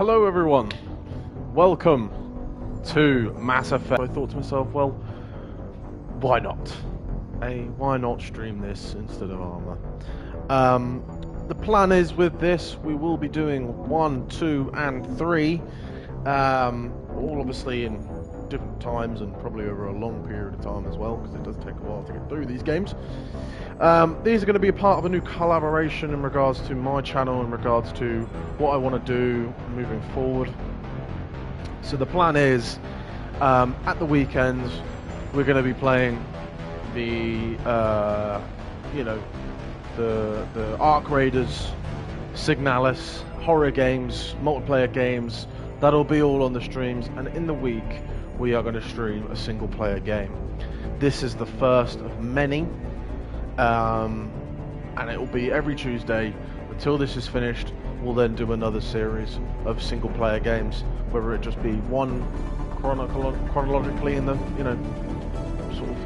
Hello everyone, welcome to Mass Effect. I thought to myself, well, why not? Why not stream this instead of Arma? The plan is with this, we will be doing 1, 2, and 3, all obviously in different times and probably over a long period of time as well, because it does take a while to get through these games. These are going to be a part of a new collaboration in regards to my channel, in regards to what I want to do moving forward. So the plan is, at the weekends, we're going to be playing the, the Arc Raiders, Signalis, horror games, multiplayer games. That'll be all on the streams, and in the week, we are going to stream a single player game. This is the first of many. And it will be every Tuesday until this is finished. We'll then do another series of single player games, whether it just be one chronologically in the, sort of,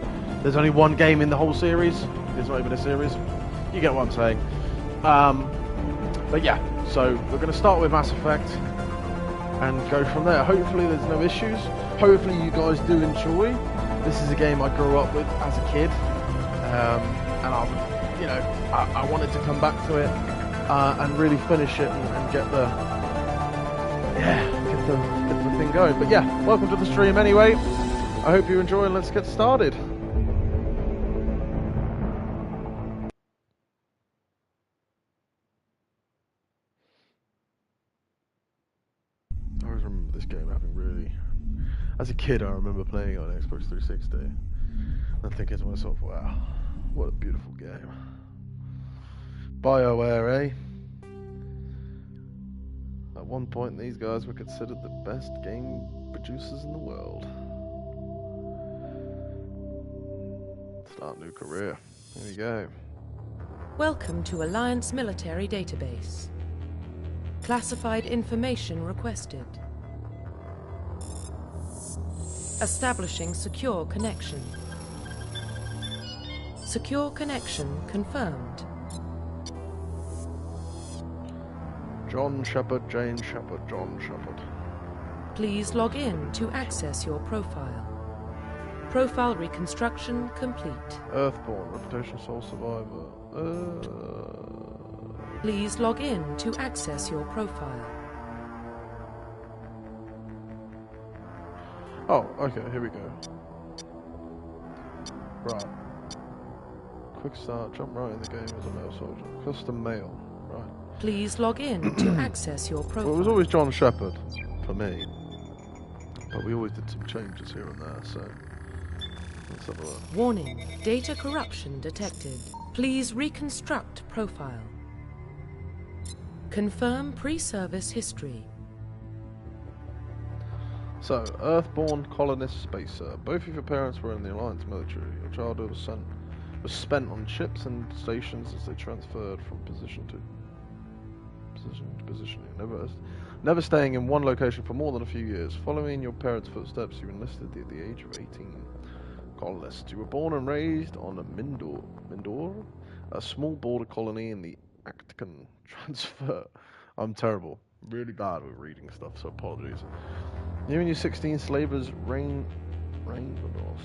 there's only one game in the whole series. There's not even a series. You get what I'm saying. But yeah, so we're going to start with Mass Effect and go from there. Hopefully there's no issues. Hopefully you guys do enjoy. This is a game I grew up with as a kid. And I wanted to come back to it and really finish it and get the thing going. But yeah, welcome to the stream anyway. I hope you enjoy and let's get started. I always remember this game having really, as a kid I remember playing it on Xbox 360 and thinking to myself, wow, what a beautiful game. BioWare, eh? At one point, these guys were considered the best game producers in the world. Start a new career. Here we go. Welcome to Alliance Military Database. Classified information requested. Establishing secure connection. Secure connection confirmed. John Shepard, Jane Shepard, John Shepard. Please log in to access your profile. Profile reconstruction complete. Earthborn, reputation sole survivor. Please log in to access your profile. Oh, okay, here we go. Right. Quick start, jump right in the game as a male soldier. Custom male, right. Please log in to access your profile. Well, it was always John Shepard for me, but we always did some changes here and there, so let's have a look. Warning, data corruption detected. Please reconstruct profile. Confirm pre-service history. So, Earthborn colonist spacer. Both of your parents were in the Alliance military. Your childhood was spent on ships and stations as they transferred from position to position. Never staying in one location for more than a few years. Following your parents' footsteps, you enlisted at the age of 18. Colonists. You were born and raised on Mindor, a small border colony in the Actican transfer. I'm terrible. Really bad with reading stuff, so apologies. You and your 16 slavers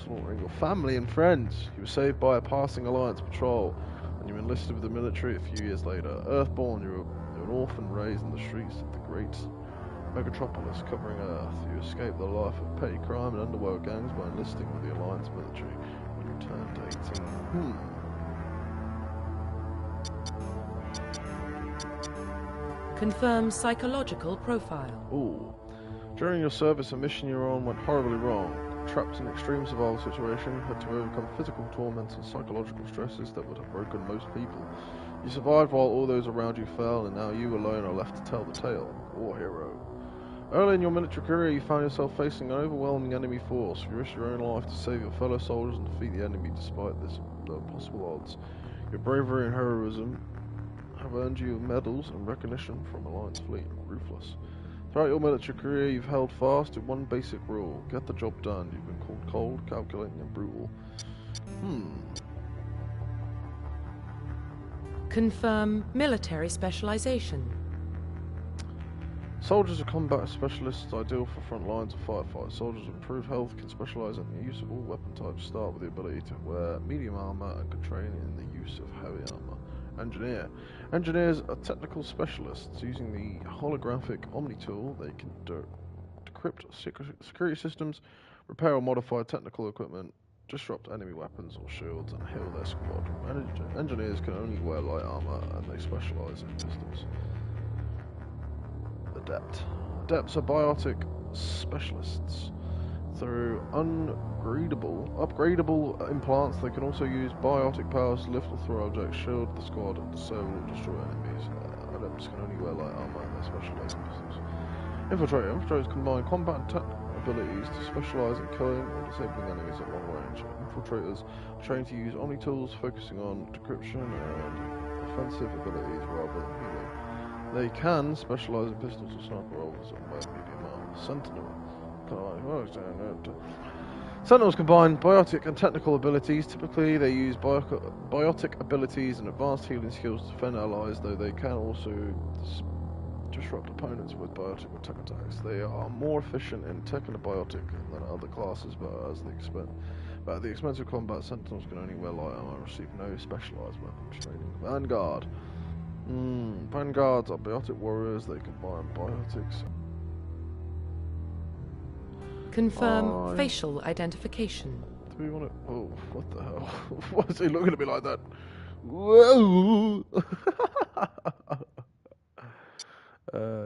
slaughtering your family and friends. You were saved by a passing Alliance patrol, and you enlisted with the military a few years later. Earthborn, you were an orphan raised in the streets of the great megatropolis covering Earth. You escaped the life of petty crime and underworld gangs by enlisting with the Alliance military when you turned 18. Confirm psychological profile. Ooh. During your service, a mission you were on went horribly wrong. Trapped in an extreme survival situation, you had to overcome physical torments and psychological stresses that would have broken most people. You survived while all those around you fell, and now you alone are left to tell the tale. War hero. Early in your military career, you found yourself facing an overwhelming enemy force. You risked your own life to save your fellow soldiers and defeat the enemy despite the impossible odds. Your bravery and heroism have earned you medals and recognition from Alliance fleet. Ruthless. Throughout your military career, you've held fast to one basic rule. Get the job done. You've been called cold, calculating, and brutal. Confirm military specialization. Soldiers are combat specialists ideal for front lines of firefights. Soldiers with improved health can specialise in the use of all weapon types. Start with the ability to wear medium armour and can train in the use of heavy armour. Engineer. Engineers are technical specialists. Using the holographic Omni tool, they can decrypt security systems, repair or modify technical equipment, disrupt enemy weapons or shields, and heal their squad. Engineers can only wear light armour and they specialise in pistols. Adept. Adepts are biotic specialists. Through upgradable implants, they can also use biotic powers to lift or throw objects, shield the squad, and disable or destroy enemies. Adepts can only wear light armor and they specialize in pistols. Infiltrator. Infiltrators combine combat and tech abilities to specialize in killing or disabling enemies at long range. Infiltrators are trained to use Omni tools, focusing on decryption and offensive abilities rather than healing. They can specialize in pistols or sniper rifles and wear medium armor. Sentinel. Sentinels combine biotic and technical abilities. Typically, they use biotic abilities and advanced healing skills to defend allies, though they can also disrupt opponents with biotic or tech attacks. They are more efficient in tech and biotic than other classes, but at the expense of combat, Sentinels can only wear light armor and receive no specialized weapon training. Vanguard. Vanguards are biotic warriors. They combine biotics. Confirm facial identification. Do we want to? Oh, what the hell? Why is he looking at me like that? Whoa!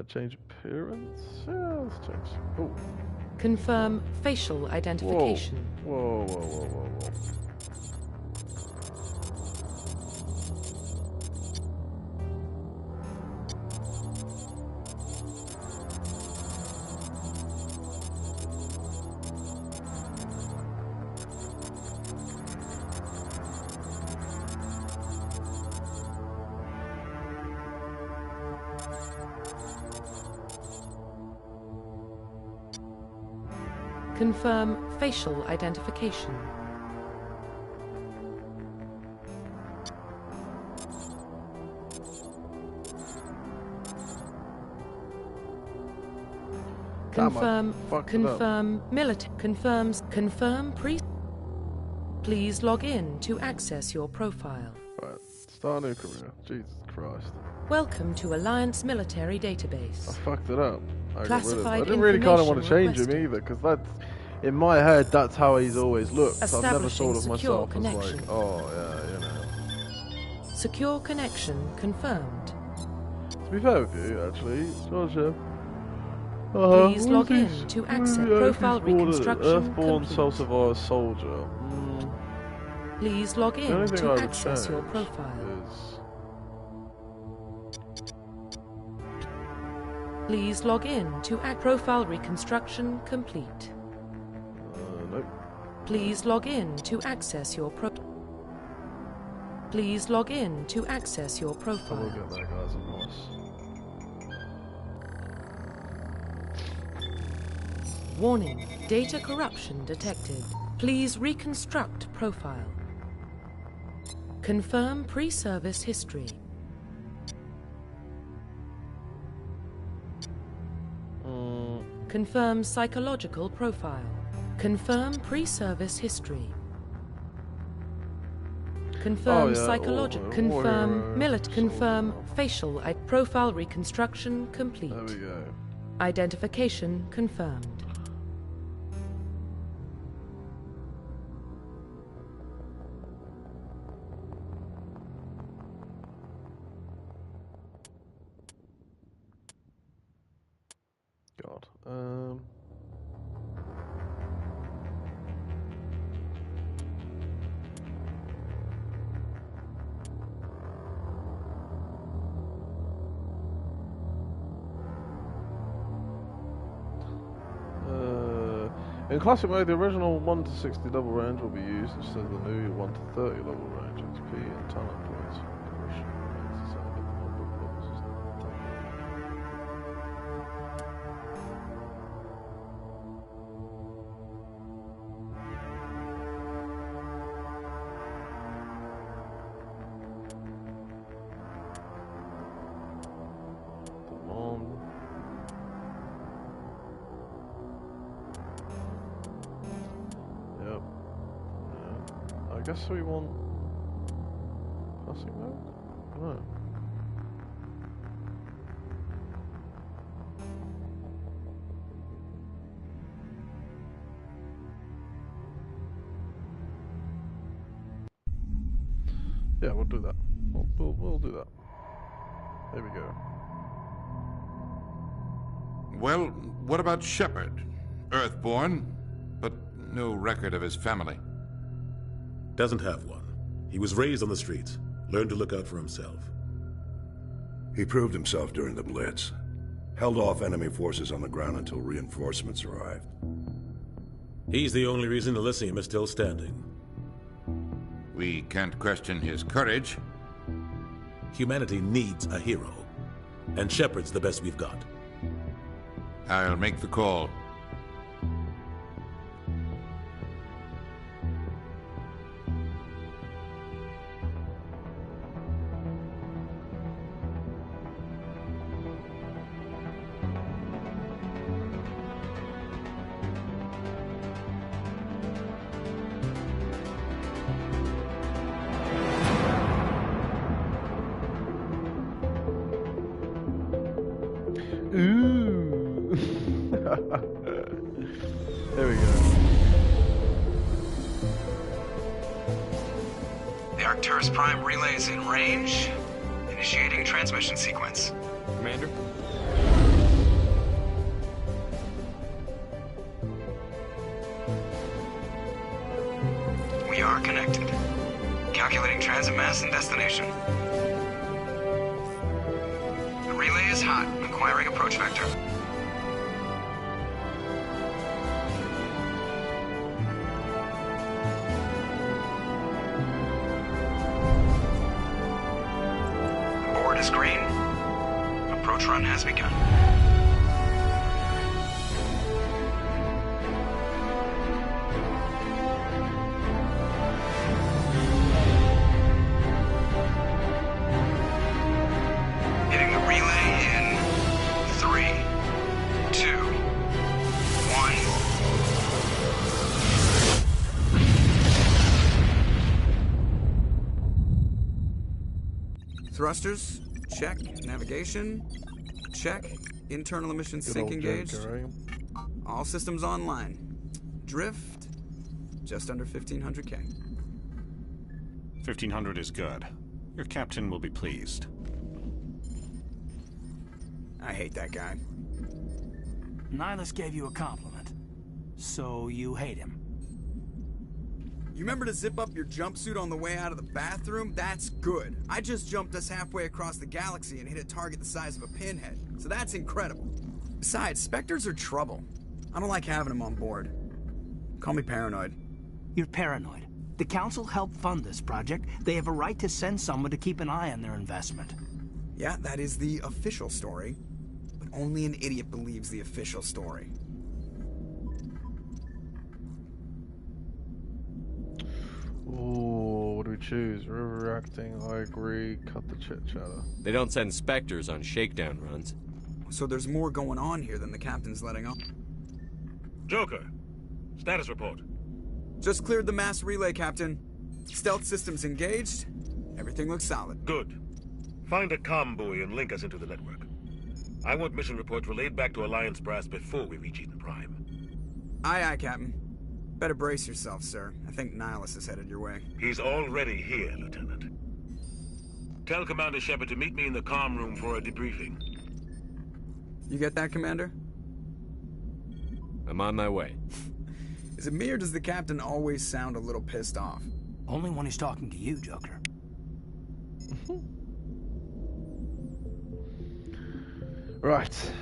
Change appearance? Yeah, let's change. Oh. Confirm facial identification. Whoa, whoa, whoa, whoa, whoa. Confirm facial identification. Confirm Please log in to access your profile. Right, start a new career. Jesus Christ. Welcome to Alliance Military Database. I fucked it up. I Classified didn't really kind of want to change requested. him either, because that's, in my head, that's how he's always looked. I've never Establishing thought of secure myself as connection. like, oh yeah, you know. Secure connection confirmed. To be fair with you, actually, Georgia. Please log in to access profile reconstruction Earthborn complete. self-survivor soldier. Please log The only in thing to I would access your change profile. is Please log in to profile reconstruction complete. nope. Please log in to access your Please log in to access your I will profile. get there, guys, I promise. Warning, data corruption detected. Please reconstruct profile. Confirm pre-service history. Confirm psychological profile. Confirm pre-service history. Confirm psychological. Confirm Confirm facial profile reconstruction complete. There we go. Identification confirmed. God. In classic mode, the original 1 to 60 level range will be used instead of the new 1 to 30 level range. XP and talent points for progression remains the same, but the number of levels is doubled. Come on. guess we want passing mode? No. Yeah, we'll do that. We'll do that. There we go. Well, what about Shepard? Earthborn, but no record of his family. Doesn't have one. He was raised on the streets, learned to look out for himself. He proved himself during the Blitz. Held off enemy forces on the ground until reinforcements arrived. He's the only reason Elysium is still standing. We can't question his courage. Humanity needs a hero, and Shepard's the best we've got. I'll make the call. Ooh. There we go. The Arcturus Prime relay is in range. Initiating transmission sequence. Commander? We are connected. Calculating transit mass and destination. The relay is hot. Acquiring approach vector. The board is green. Approach run has begun. Hitting the relay in 3, 2, 1. Thrusters, check. Navigation, check. Internal emission sync engaged. All systems online. Drift, just under 1500K. 1500 is good. Your captain will be pleased. I hate that guy. Nihilus gave you a compliment, so you hate him. You remember to zip up your jumpsuit on the way out of the bathroom? That's good. I just jumped us halfway across the galaxy and hit a target the size of a pinhead, so that's incredible. Besides, Spectres are trouble. I don't like having them on board. Call me paranoid. You're paranoid. The Council helped fund this project. They have a right to send someone to keep an eye on their investment. Yeah, that is the official story. But only an idiot believes the official story. Ooh, what do we choose? River reacting, I agree, cut the chit chatter. They don't send Spectres on shakedown runs. So there's more going on here than the captain's letting on. Joker, status report. Just cleared the mass relay, Captain. Stealth systems engaged. Everything looks solid. Good. Find a comm buoy and link us into the network. I want mission reports relayed back to Alliance brass before we reach Eden Prime. Aye, aye, Captain. Better brace yourself, sir. I think Nihilus is headed your way. He's already here, Lieutenant. Tell Commander Shepard to meet me in the comm room for a debriefing. You get that, Commander? I'm on my way. Is it me or does the captain always sound a little pissed off? Only when he's talking to you, Joker. Right.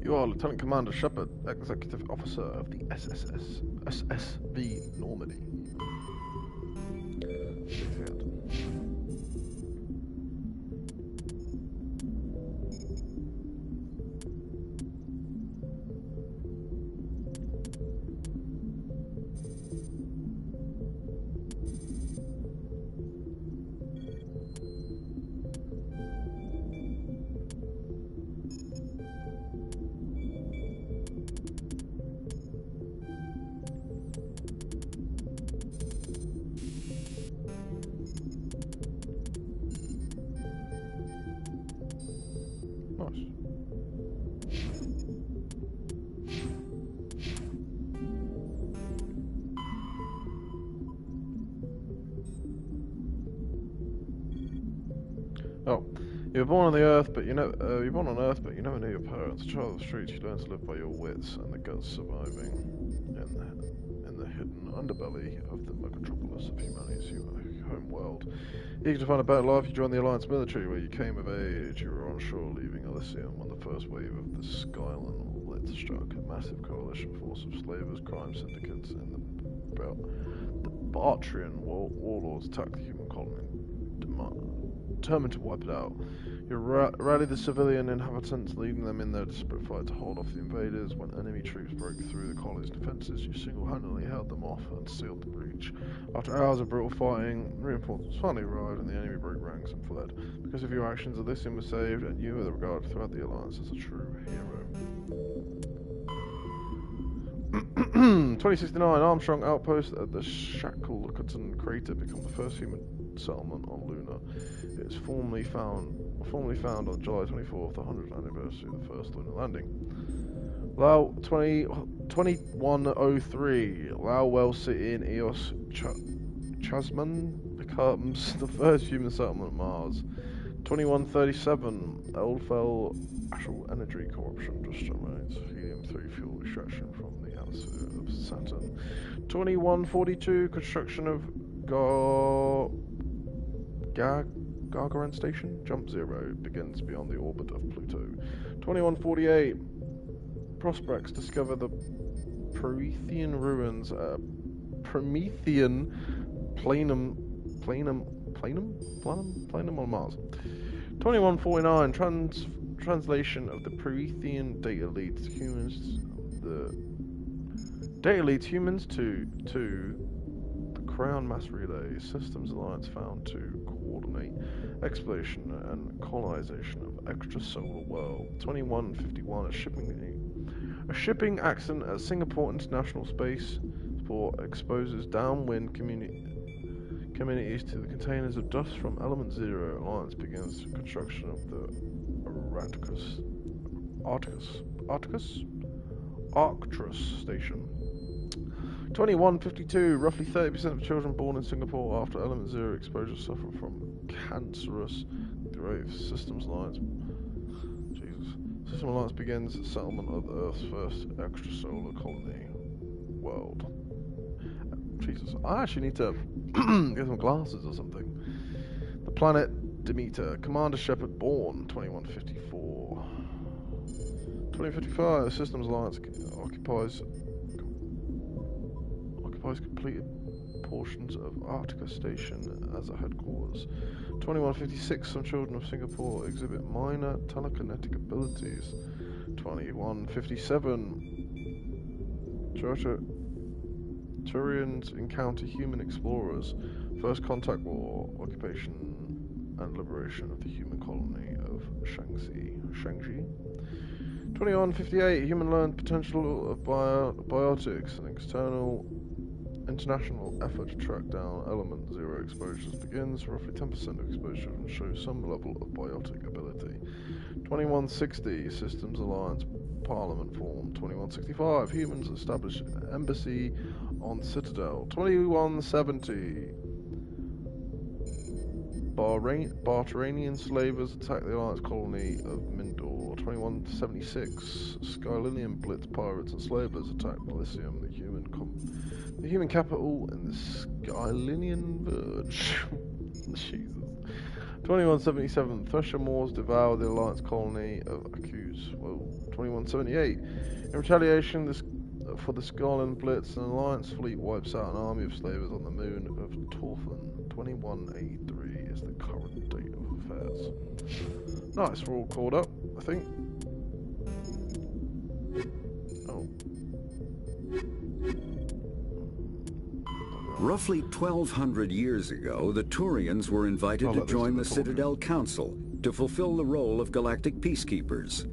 You are Lieutenant Commander Shepard, Executive Officer of the SSV Normandy. You were born on the Earth, but you never knew your parents. A child of the streets, you learn to live by your wits and the guts surviving in the hidden underbelly of the megatropolis of humanity's home world. Eager to find a better life, you joined the Alliance military, where you came of age. You were on shore, leaving Elysium when the first wave of the Skyline Blitz struck. A massive coalition force of slavers, crime syndicates, and the Bartrian warlords attacked the human colony, determined to wipe it out. You rallied the civilian inhabitants, leading them in their desperate fight to hold off the invaders. When enemy troops broke through the colony's defences, you single-handedly held them off and sealed the breach. After hours of brutal fighting, reinforcements finally arrived and the enemy broke ranks and fled. Because of your actions, Elysium was saved, and you were regarded throughout the Alliance as a true hero. 2069, Armstrong outpost at the Shackleton crater become the first human settlement on Luna. It was formally found on July 24th, the 100th anniversary of the first lunar landing. Lao 2103, Lao Well City in Eos Chasman becomes the first human settlement on Mars. 2137, Eldfell Astral Energy Corruption just generates helium-3 fuel extraction from the atmosphere of Saturn. 2142, construction of Gargarin Station, Jump Zero, begins beyond the orbit of Pluto. 2148, prospects discover the Promethean ruins at Promethean Planum on Mars. 2149, translation of the Promethean data leads humans to the Crown Mass Relay Systems Alliance found to coordinate exploration and colonization of extrasolar world. 2151, a shipping accident at Singapore International Spaceport exposes downwind communities to the containers of dust from Element Zero. Alliance begins construction of the Arcturus station. 2152, roughly 30% of children born in Singapore after Element Zero exposure suffer from cancerous growth. Systems Alliance begins settlement of Earth's first extrasolar colony world. Jesus, I actually need to get some glasses or something. The planet Demeter, Commander Shepard born, 2154. 2055, Systems Alliance occupies completed portions of Arctica Station as a headquarters. 2156, some children of Singapore exhibit minor telekinetic abilities. 2157, Turians encounter human explorers. First contact war, occupation and liberation of the human colony of Shangxi. 2158, human learned potential of biotics and international effort to track down Element Zero exposures begins. Roughly 10% of exposure show some level of biotic ability. 2160, Systems Alliance Parliament formed. 2165, humans establish embassy on Citadel. 2170, Bartranian slavers attack the Alliance colony of Mindor. 2176, Skylinian Blitz pirates and slavers attack Elysium, the human capital in the Skylinian Verge. Jesus. 2177, Thresher Moors devour the Alliance colony of Accuse. Whoa. 2178, in retaliation for the Skyline Blitz, an Alliance fleet wipes out an army of slavers on the moon of Torfan. 2183 is the current date of affairs. Nice, we're all caught up, I think. Oh. Roughly 1,200 years ago, the Turians were invited to join the Citadel Council to fulfill the role of galactic peacekeepers.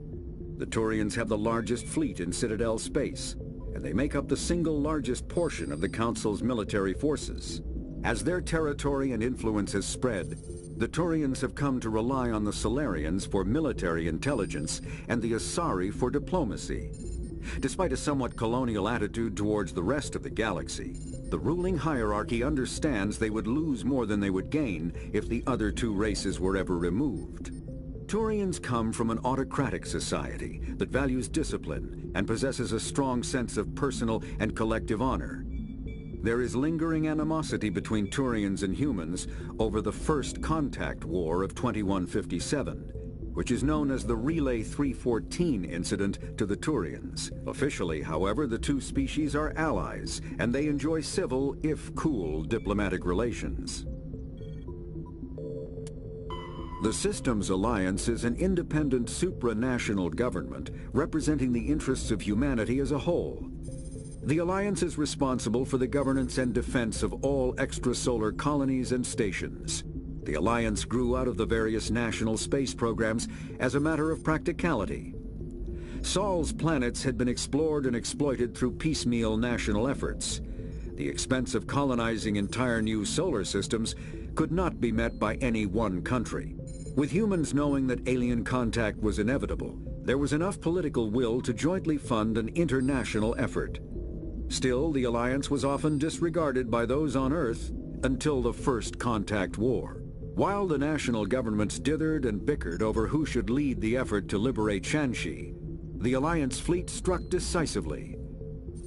The Turians have the largest fleet in Citadel space, and they make up the single largest portion of the Council's military forces. As their territory and influence has spread, the Turians have come to rely on the Solarians for military intelligence and the Asari for diplomacy. Despite a somewhat colonial attitude towards the rest of the galaxy, the ruling hierarchy understands they would lose more than they would gain if the other two races were ever removed. Turians come from an autocratic society that values discipline and possesses a strong sense of personal and collective honor. There is lingering animosity between Turians and humans over the First Contact War of 2157, which is known as the Relay 314 incident to the Turians. Officially, however, the two species are allies, and they enjoy civil, if cool, diplomatic relations. The Systems Alliance is an independent supranational government representing the interests of humanity as a whole. The Alliance is responsible for the governance and defense of all extrasolar colonies and stations. The Alliance grew out of the various national space programs as a matter of practicality. Sol's planets had been explored and exploited through piecemeal national efforts. The expense of colonizing entire new solar systems could not be met by any one country. With humans knowing that alien contact was inevitable, there was enough political will to jointly fund an international effort. Still, the Alliance was often disregarded by those on Earth until the First Contact War. While the national governments dithered and bickered over who should lead the effort to liberate Shanxi, the Alliance fleet struck decisively.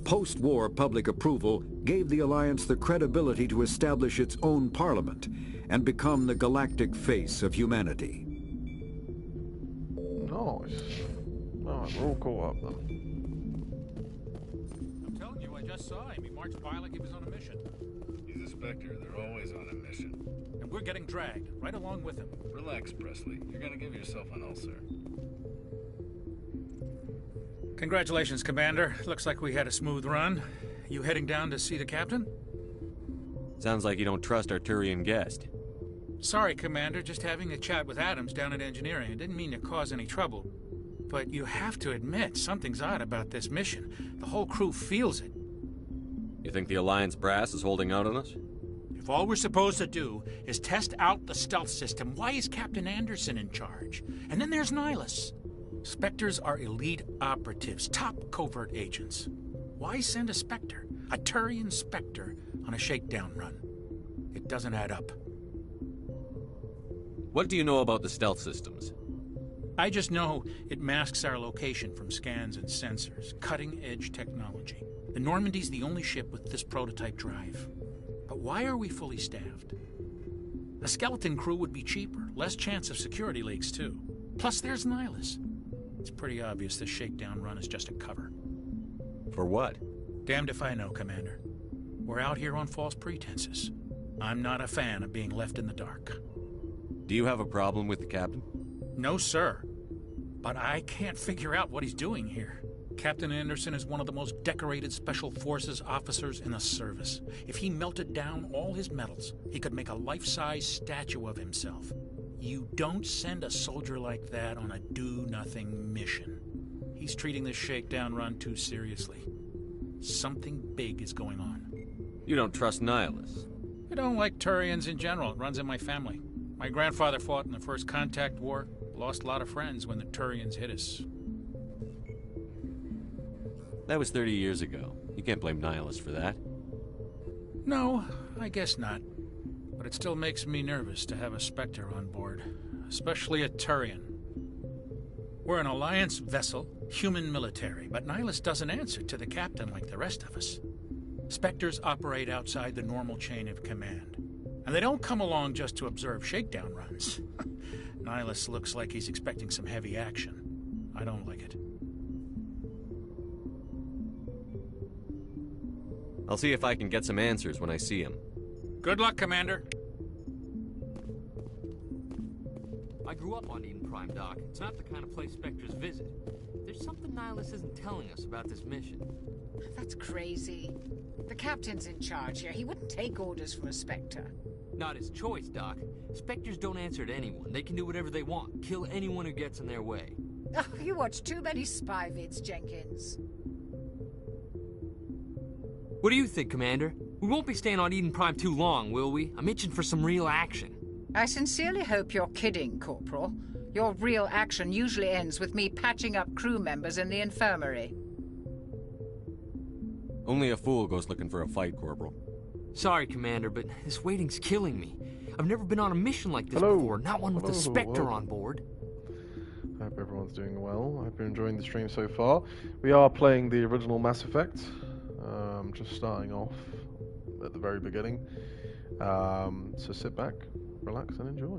Post-war public approval gave the Alliance the credibility to establish its own parliament and become the galactic face of humanity. Nice. Alright, we're all caught up then. I'm telling you, I just saw him. He marched by like he was on a mission. He's a Spectre. They're always on a mission. And we're getting dragged, right along with him. Relax, Presley. You're gonna give yourself an ulcer. Congratulations, Commander. Looks like we had a smooth run. You heading down to see the captain? Sounds like you don't trust our Turian guest. Sorry, Commander. Just having a chat with Adams down at engineering. I didn't mean to cause any trouble. But you have to admit, something's odd about this mission. The whole crew feels it. You think the Alliance brass is holding out on us? If all we're supposed to do is test out the stealth system, why is Captain Anderson in charge? And then there's Nihilus. Spectres are elite operatives, top covert agents. Why send a Spectre, a Turian Spectre, on a shakedown run? It doesn't add up. What do you know about the stealth systems? I just know it masks our location from scans and sensors. Cutting-edge technology. The Normandy's the only ship with this prototype drive. But why are we fully staffed? A skeleton crew would be cheaper, less chance of security leaks, too. Plus, there's Nihilus. It's pretty obvious this shakedown run is just a cover. For what? Damned if I know, Commander. We're out here on false pretenses. I'm not a fan of being left in the dark. Do you have a problem with the captain? No, sir. But I can't figure out what he's doing here. Captain Anderson is one of the most decorated Special Forces officers in the service. If he melted down all his medals, he could make a life-size statue of himself. You don't send a soldier like that on a do-nothing mission. He's treating this shakedown run too seriously. Something big is going on. You don't trust Nihilus? I don't like Turians in general. It runs in my family. My grandfather fought in the First Contact War. Lost a lot of friends when the Turians hit us. That was 30 years ago. You can't blame Nihilus for that. No, I guess not. But it still makes me nervous to have a Spectre on board. Especially a Turian. We're an Alliance vessel, human military, but Nihilus doesn't answer to the captain like the rest of us. Spectres operate outside the normal chain of command. And they don't come along just to observe shakedown runs. Nihilus looks like he's expecting some heavy action. I don't like it. I'll see if I can get some answers when I see him. Good luck, Commander. I grew up on Eden Prime, Doc. It's not the kind of place Spectres visit. There's something Nihilus isn't telling us about this mission. That's crazy. The captain's in charge here. He wouldn't take orders from a Spectre. Not his choice, Doc. Spectres don't answer to anyone. They can do whatever they want. Kill anyone who gets in their way. Oh, you watch too many spy vids, Jenkins. What do you think, Commander? We won't be staying on Eden Prime too long, will we? I'm itching for some real action. I sincerely hope you're kidding, Corporal. Your real action usually ends with me patching up crew members in the infirmary. Only a fool goes looking for a fight, Corporal. Sorry, Commander, but this waiting's killing me. I've never been on a mission like this before, not one with a Spectre on board. Hope everyone's doing well. I hope you're enjoying the stream so far. We are playing the original Mass Effect. Just starting off at the very beginning. So sit back, relax, and enjoy.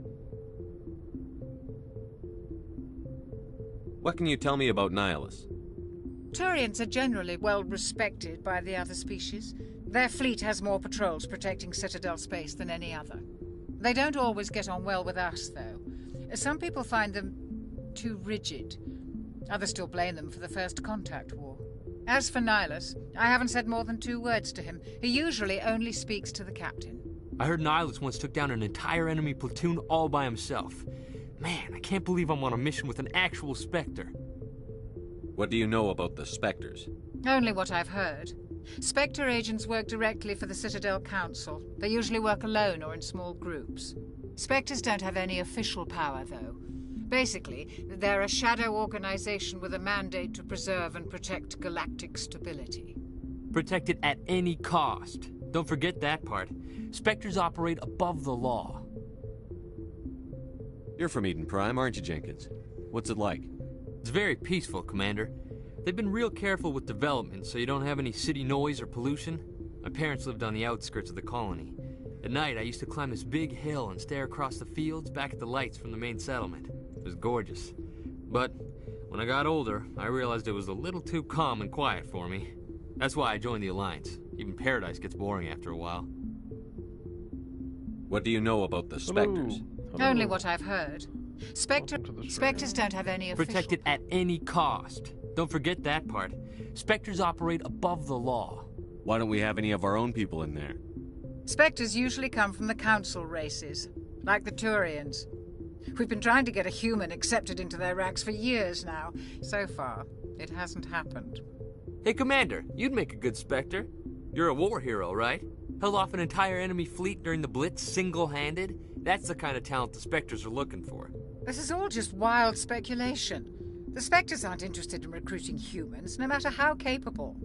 What can you tell me about Nihilus? Turians are generally well respected by the other species. Their fleet has more patrols protecting Citadel space than any other. They don't always get on well with us, though. Some people find them too rigid. Others still blame them for the First Contact War. As for Nihilus, I haven't said more than 2 words to him. He usually only speaks to the captain. I heard Nihilus once took down an entire enemy platoon all by himself. Man, I can't believe I'm on a mission with an actual Spectre. What do you know about the Spectres? Only what I've heard. Spectre agents work directly for the Citadel Council. They usually work alone or in small groups. Spectres don't have any official power, though. Basically, they're a shadow organization with a mandate to preserve and protect galactic stability. Protect it at any cost. Don't forget that part. Spectres operate above the law. You're from Eden Prime, aren't you, Jenkins? What's it like? It's very peaceful, Commander. They've been real careful with development, so you don't have any city noise or pollution. My parents lived on the outskirts of the colony. At night, I used to climb this big hill and stare across the fields back at the lights from the main settlement. It was gorgeous. But when I got older, I realized it was a little too calm and quiet for me. That's why I joined the Alliance. Even Paradise gets boring after a while. What do you know about the Spectres? Hello. Only what I've heard. Spectres don't have any official... Protect it at any cost. Don't forget that part. Spectres operate above the law. Why don't we have any of our own people in there? Spectres usually come from the Council races, like the Turians. We've been trying to get a human accepted into their ranks for years now. So far, it hasn't happened. Hey, Commander, you'd make a good Spectre. You're a war hero, right? Held off an entire enemy fleet during the Blitz single-handed? That's the kind of talent the Spectres are looking for. This is all just wild speculation. The Spectres aren't interested in recruiting humans, no matter how capable.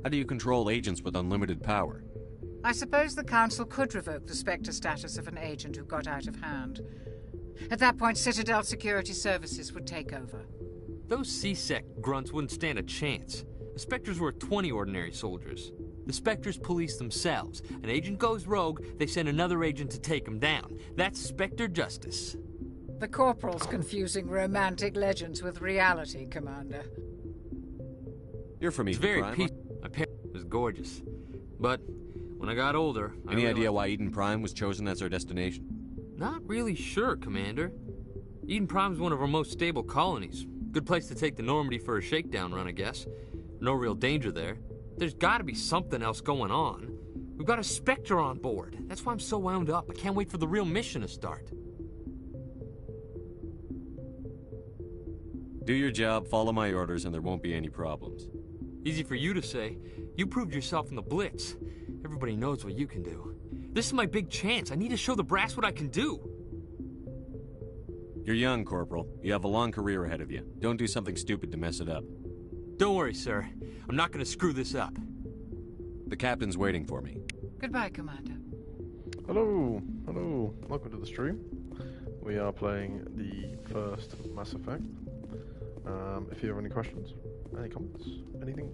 How do you control agents with unlimited power? I suppose the Council could revoke the Spectre status of an agent who got out of hand. At that point, Citadel Security Services would take over. Those C-Sec grunts wouldn't stand a chance. The Spectres were 20 ordinary soldiers. The Spectres police themselves. An agent goes rogue, they send another agent to take him down. That's Spectre justice. The Corporal's confusing romantic legends with reality, Commander. You're from Eden Prime. It's very peaceful. My parents was gorgeous. But when I got older, Any idea why Eden Prime was chosen as our destination? Not really sure, Commander. Eden Prime's one of our most stable colonies. Good place to take the Normandy for a shakedown run, I guess. No real danger there. There's gotta be something else going on. We've got a Spectre on board. That's why I'm so wound up. I can't wait for the real mission to start. Do your job, follow my orders, and there won't be any problems. Easy for you to say. You proved yourself in the Blitz. Everybody knows what you can do. This is my big chance. I need to show the brass what I can do. You're young, Corporal. You have a long career ahead of you. Don't do something stupid to mess it up. Don't worry, sir. I'm not gonna screw this up. The captain's waiting for me. Goodbye, Commander. Hello, hello. Welcome to the stream. We are playing the first Mass Effect. If you have any questions, any comments, anything,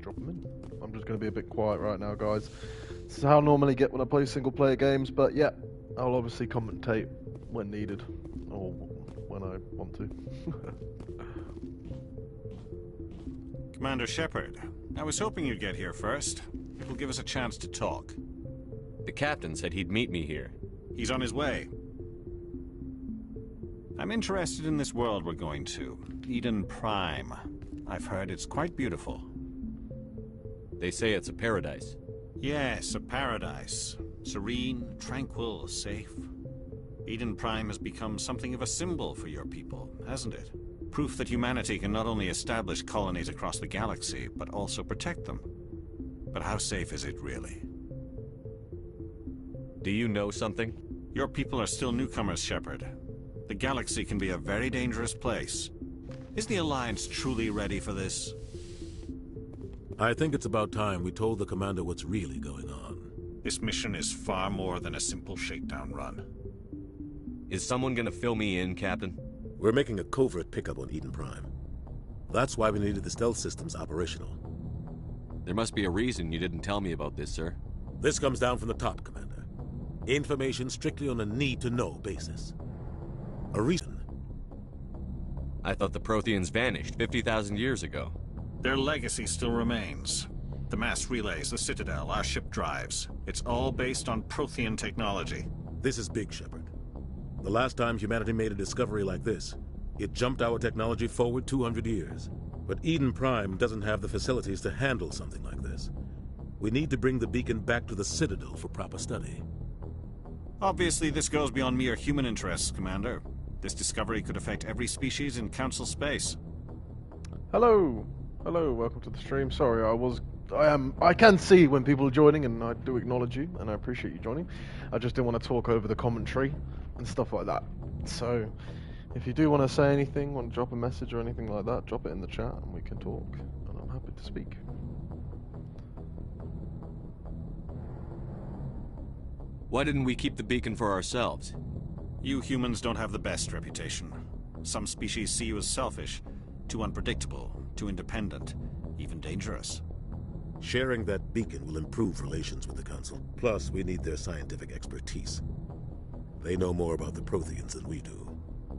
drop them in. I'm just going to be a bit quiet right now, guys. This is how I normally get when I play single-player games, but yeah, I'll obviously commentate when needed, or when I want to. Commander Shepard, I was hoping you'd get here first. It will give us a chance to talk. The captain said he'd meet me here. He's on his way. I'm interested in this world we're going to, Eden Prime. I've heard it's quite beautiful. They say it's a paradise. Yes, a paradise. Serene, tranquil, safe. Eden Prime has become something of a symbol for your people, hasn't it? Proof that humanity can not only establish colonies across the galaxy, but also protect them. But how safe is it really? Do you know something? Your people are still newcomers, Shepard. The galaxy can be a very dangerous place. Is the Alliance truly ready for this? I think it's about time we told the Commander what's really going on. This mission is far more than a simple shakedown run. Is someone gonna fill me in, Captain? We're making a covert pickup on Eden Prime. That's why we needed the stealth systems operational. There must be a reason you didn't tell me about this, sir. This comes down from the top, Commander. Information strictly on a need-to-know basis. A reason. I thought the Protheans vanished 50,000 years ago. Their legacy still remains. The mass relays, the Citadel, our ship drives. It's all based on Prothean technology. This is big, Shepard. The last time humanity made a discovery like this, it jumped our technology forward 200 years. But Eden Prime doesn't have the facilities to handle something like this. We need to bring the beacon back to the Citadel for proper study. Obviously, this goes beyond mere human interests, Commander. This discovery could affect every species in Council space. Hello. Hello, welcome to the stream. Sorry, I can see when people are joining, and I do acknowledge you, and I appreciate you joining. I just didn't want to talk over the commentary and stuff like that. So, if you do want to say anything, want to drop a message or anything like that, drop it in the chat and we can talk, and I'm happy to speak. Why didn't we keep the beacon for ourselves? You humans don't have the best reputation. Some species see you as selfish, too unpredictable, too independent, even dangerous. Sharing that beacon will improve relations with the Council. Plus, we need their scientific expertise. They know more about the Protheans than we do.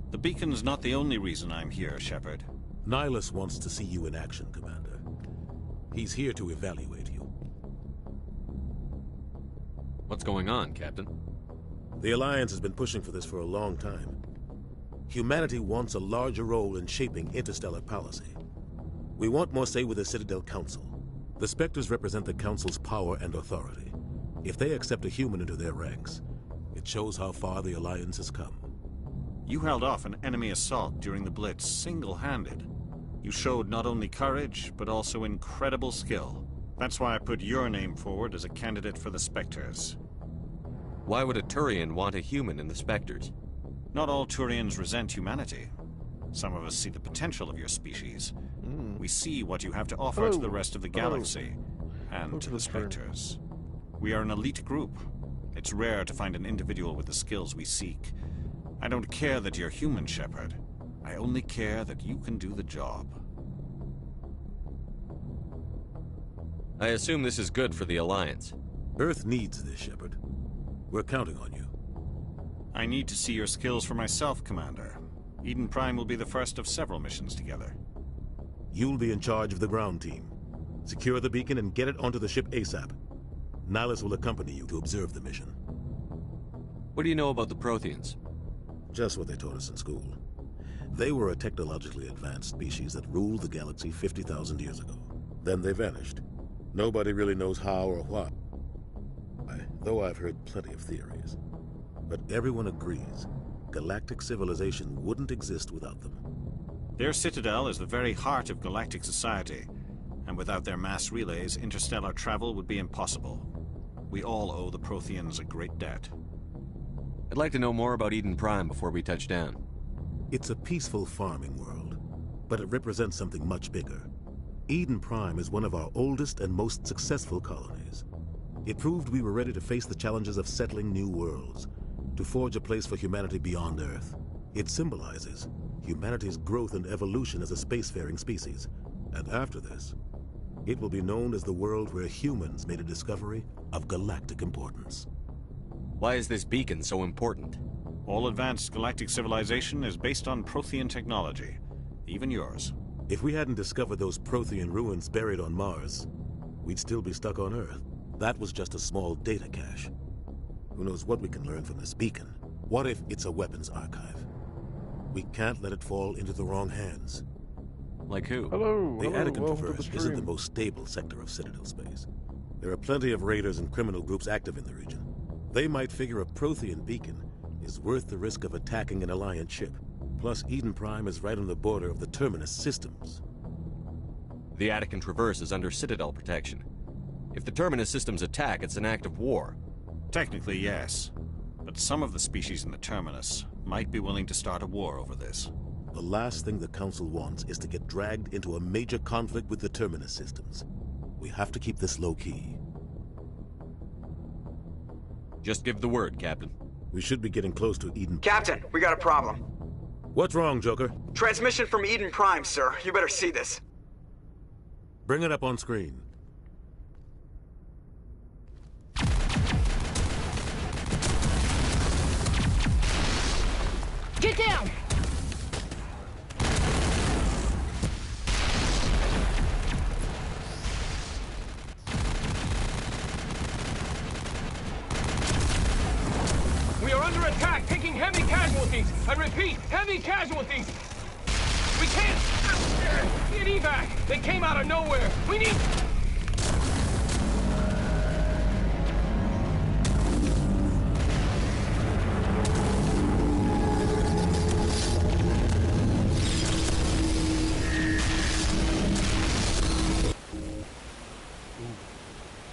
The beacon's not the only reason I'm here, Shepard. Nihilus wants to see you in action, Commander. He's here to evaluate you. What's going on, Captain? The Alliance has been pushing for this for a long time. Humanity wants a larger role in shaping interstellar policy. We want more say with the Citadel Council. The Spectres represent the Council's power and authority. If they accept a human into their ranks, it shows how far the Alliance has come. You held off an enemy assault during the Blitz single-handed. You showed not only courage, but also incredible skill. That's why I put your name forward as a candidate for the Spectres. Why would a Turian want a human in the Spectres? Not all Turians resent humanity. Some of us see the potential of your species. We see what you have to offer to the rest of the galaxy, and to the Spectres. We are an elite group. It's rare to find an individual with the skills we seek. I don't care that you're human, Shepard. I only care that you can do the job. I assume this is good for the Alliance. Earth needs this, Shepard. We're counting on you. I need to see your skills for myself, Commander. Eden Prime will be the first of several missions together. You'll be in charge of the ground team. Secure the beacon and get it onto the ship ASAP. Nihilus will accompany you to observe the mission. What do you know about the Protheans? Just what they taught us in school. They were a technologically advanced species that ruled the galaxy 50,000 years ago. Then they vanished. Nobody really knows how or why, though I've heard plenty of theories. But everyone agrees, galactic civilization wouldn't exist without them. Their citadel is the very heart of galactic society, and without their mass relays, interstellar travel would be impossible. We all owe the Protheans a great debt. I'd like to know more about Eden Prime before we touch down. It's a peaceful farming world, but it represents something much bigger. Eden Prime is one of our oldest and most successful colonies. It proved we were ready to face the challenges of settling new worlds, to forge a place for humanity beyond Earth. It symbolizes humanity's growth and evolution as a spacefaring species. And after this, it will be known as the world where humans made a discovery of galactic importance. Why is this beacon so important? All advanced galactic civilization is based on Prothean technology, even yours. If we hadn't discovered those Prothean ruins buried on Mars, we'd still be stuck on Earth. That was just a small data cache. Who knows what we can learn from this beacon? What if it's a weapons archive? We can't let it fall into the wrong hands. Like who? Hello, the hello, Attican welcome to Traverse the isn't the stream. most stable sector of Citadel space. There are plenty of raiders and criminal groups active in the region. They might figure a Prothean beacon is worth the risk of attacking an Alliance ship. Plus, Eden Prime is right on the border of the Terminus systems. The Attican Traverse is under Citadel protection. If the Terminus systems attack, it's an act of war. Technically, yes. But some of the species in the Terminus might be willing to start a war over this. The last thing the Council wants is to get dragged into a major conflict with the Terminus systems. We have to keep this low-key. Just give the word, Captain. We should be getting close to Eden. Captain, we got a problem. What's wrong, Joker? Transmission from Eden Prime, sir. You better see this. Bring it up on screen. Get down! We are under attack, taking heavy casualties. I repeat, heavy casualties. We can't get evac. They came out of nowhere. We need...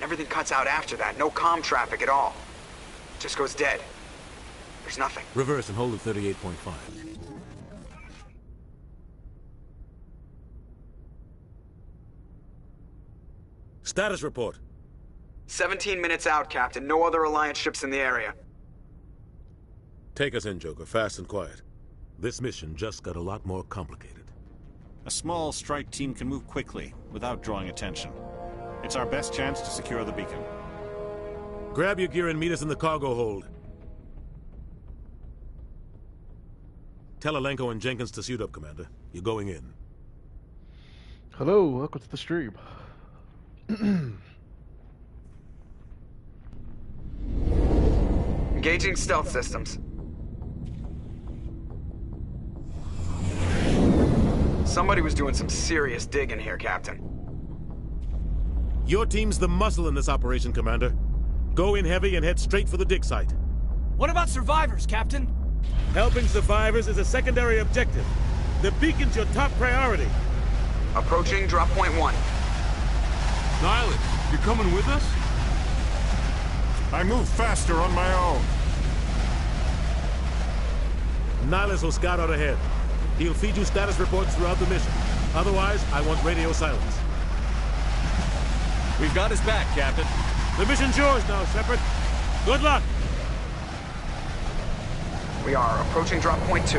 Everything cuts out after that. No comm traffic at all. Just goes dead. There's nothing. Reverse and hold at 38.5. Status report. 17 minutes out, Captain. No other Alliance ships in the area. Take us in, Joker. Fast and quiet. This mission just got a lot more complicated. A small strike team can move quickly, without drawing attention. It's our best chance to secure the beacon. Grab your gear and meet us in the cargo hold. Tell Alenko and Jenkins to suit up, Commander. You're going in. Hello, welcome to the stream. Engaging stealth systems. Somebody was doing some serious digging here, Captain. Your team's the muscle in this operation, Commander. Go in heavy and head straight for the dig site. What about survivors, Captain? Helping survivors is a secondary objective. The beacon's your top priority. Approaching drop point 1. Nihilus, you coming with us? I move faster on my own. Nihilus will scout out ahead. He'll feed you status reports throughout the mission. Otherwise, I want radio silence. We've got his back, Captain. The mission's yours now, Shepard. Good luck! We are approaching drop point 2.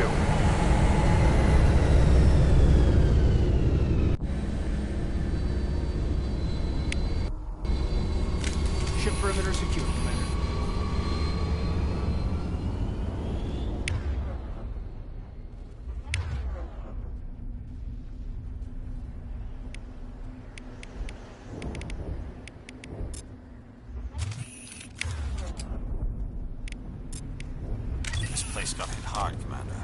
Ship perimeter secure, Commander. This place got hit hard, Commander.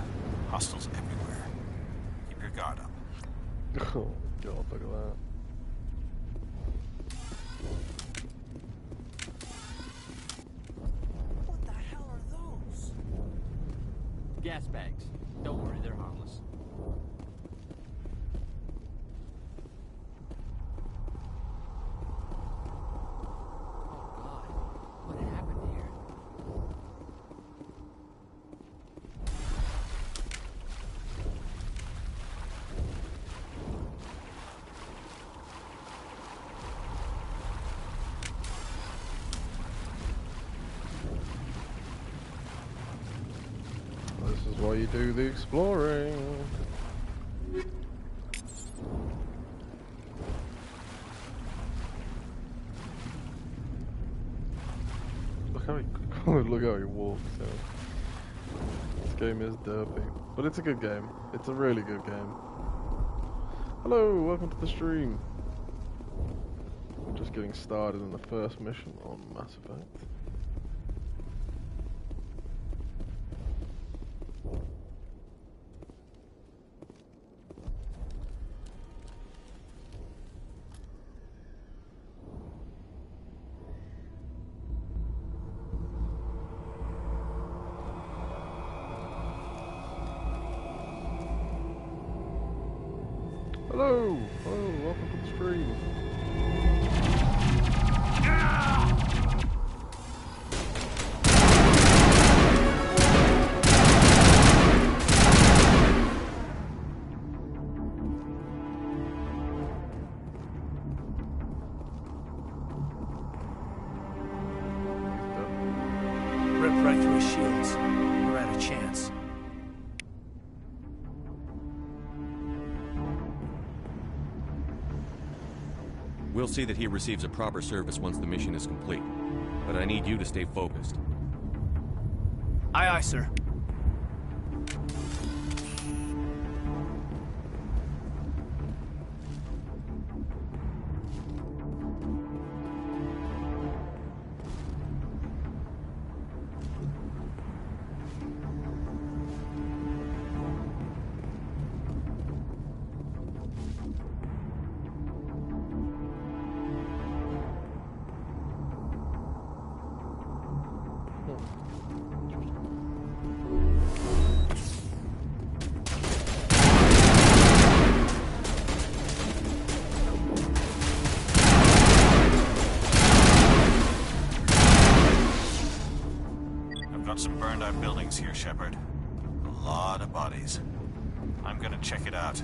Hostiles everywhere. Keep your guard up. Oh, God, look at that. What the hell are those? Gas bags. Don't worry, they're harmless. Oh God, what happened here? This is why you do the exploring. Look how he walks. This game is derpy, but it's a good game. It's a really good game. Hello, welcome to the stream. We're just getting started in the first mission on Mass Effect. Hello! Hello, welcome to the stream. Rip right through his shields. We'll see that he receives a proper service once the mission is complete. But I need you to stay focused. Aye, aye, sir. Some burned out buildings here, Shepard. A lot of bodies. I'm gonna check it out.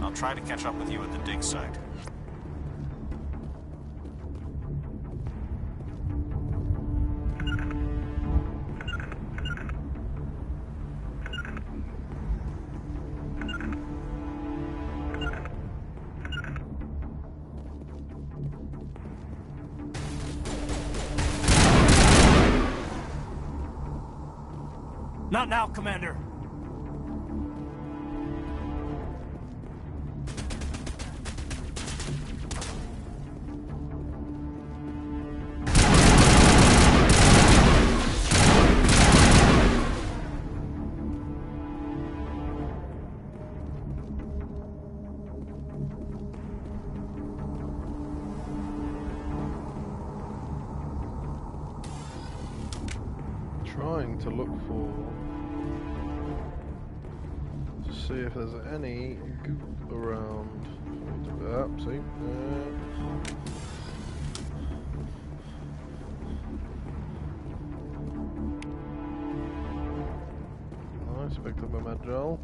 I'll try to catch up with you at the dig site. Not now, Commander. Trying to look for, to see if there's any goop around. See? Nice, picked up a med gel.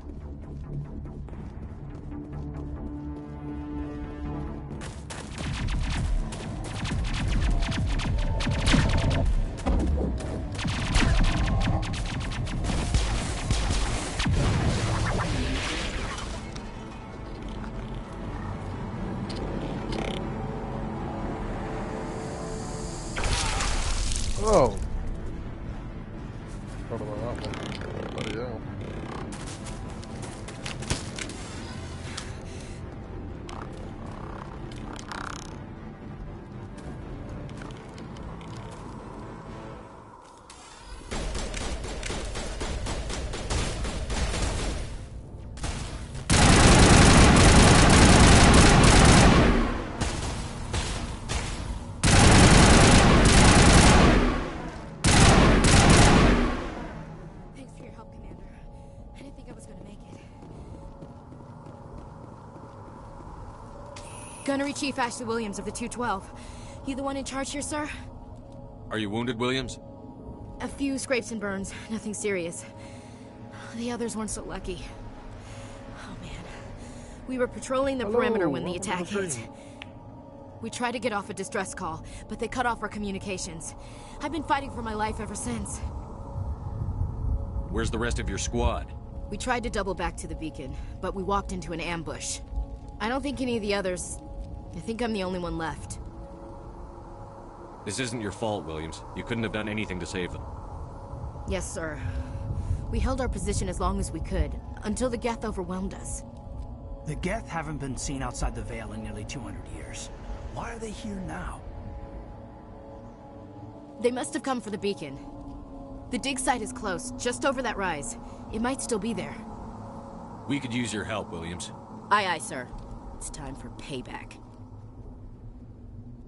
Oh! Forgot about that one. Bloody hell. Gunnery Chief Ashley Williams of the 212. You the one in charge here, sir? Are you wounded, Williams? A few scrapes and burns, nothing serious. The others weren't so lucky. Oh man. We were patrolling the perimeter when the attack hit. We tried to get off a distress call, but they cut off our communications. I've been fighting for my life ever since. Where's the rest of your squad? We tried to double back to the beacon, but we walked into an ambush. I don't think any of the others... I think I'm the only one left. This isn't your fault, Williams. You couldn't have done anything to save them. Yes, sir. We held our position as long as we could, until the Geth overwhelmed us. The Geth haven't been seen outside the Veil in nearly 200 years. Why are they here now? They must have come for the beacon. The dig site is close, just over that rise. It might still be there. We could use your help, Williams. Aye, aye, sir. It's time for payback.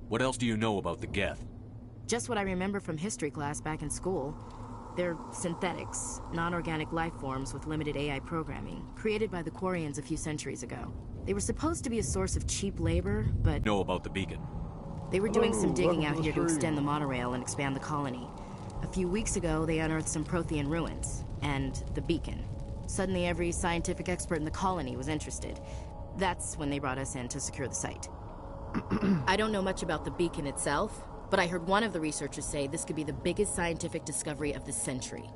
What else do you know about the Geth? Just what I remember from history class back in school. They're synthetics, non-organic life forms with limited AI programming, created by the Quarians a few centuries ago. They were supposed to be a source of cheap labor, but... Know about the beacon? They were doing some digging out here to extend the monorail and expand the colony. A few weeks ago, they unearthed some Prothean ruins, and the beacon. Suddenly, every scientific expert in the colony was interested. That's when they brought us in to secure the site. I don't know much about the beacon itself, but I heard one of the researchers say this could be the biggest scientific discovery of the century.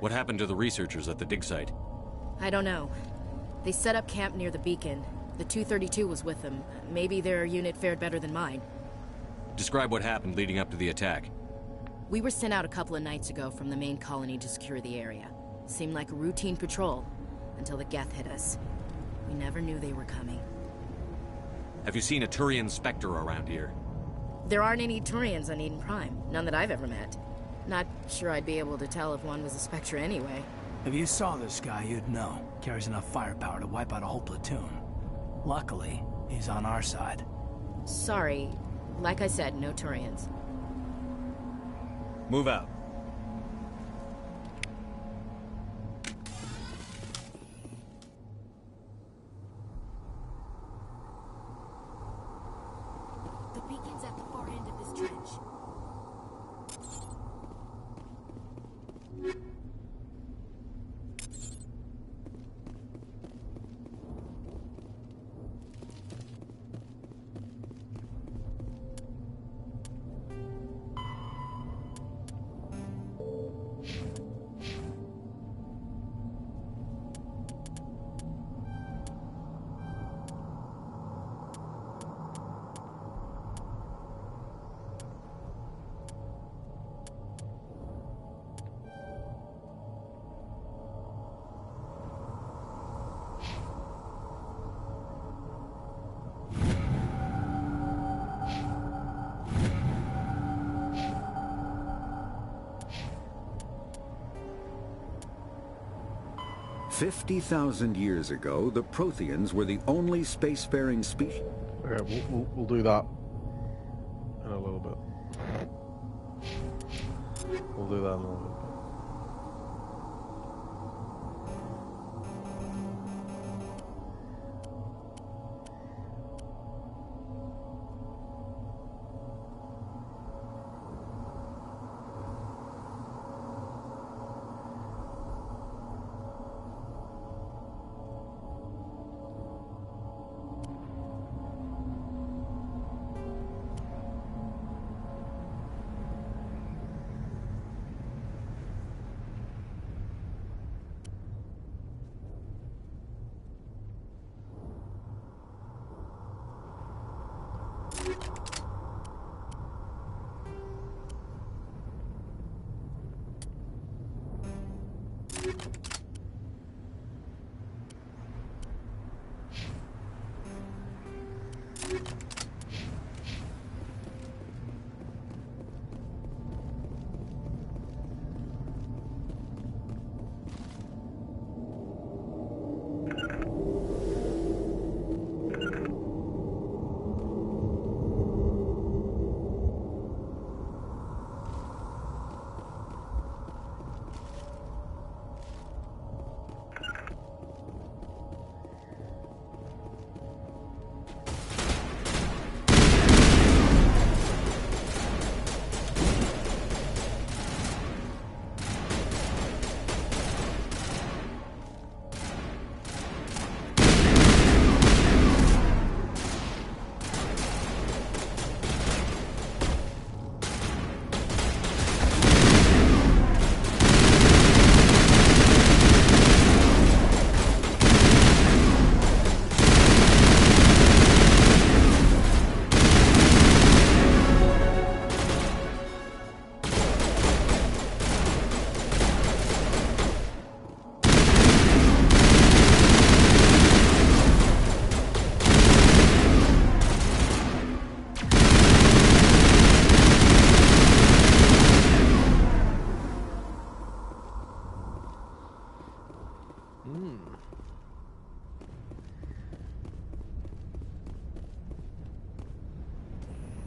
What happened to the researchers at the dig site? I don't know. They set up camp near the beacon, The 232 was with them. Maybe their unit fared better than mine. Describe what happened leading up to the attack. We were sent out a couple of nights ago from the main colony to secure the area. Seemed like a routine patrol, until the Geth hit us. We never knew they were coming. Have you seen a Turian Spectre around here? There aren't any Turians on Eden Prime. None that I've ever met. Not sure I'd be able to tell if one was a Spectre anyway. If you saw this guy, you'd know. Carries enough firepower to wipe out a whole platoon. Luckily, he's on our side. Sorry. Like I said, no Turians. Move out. The beacon's at the far end of this trench. 50,000 years ago, the Protheans were the only spacefaring species. Okay, we'll do that in a little bit. We'll do that in a little bit.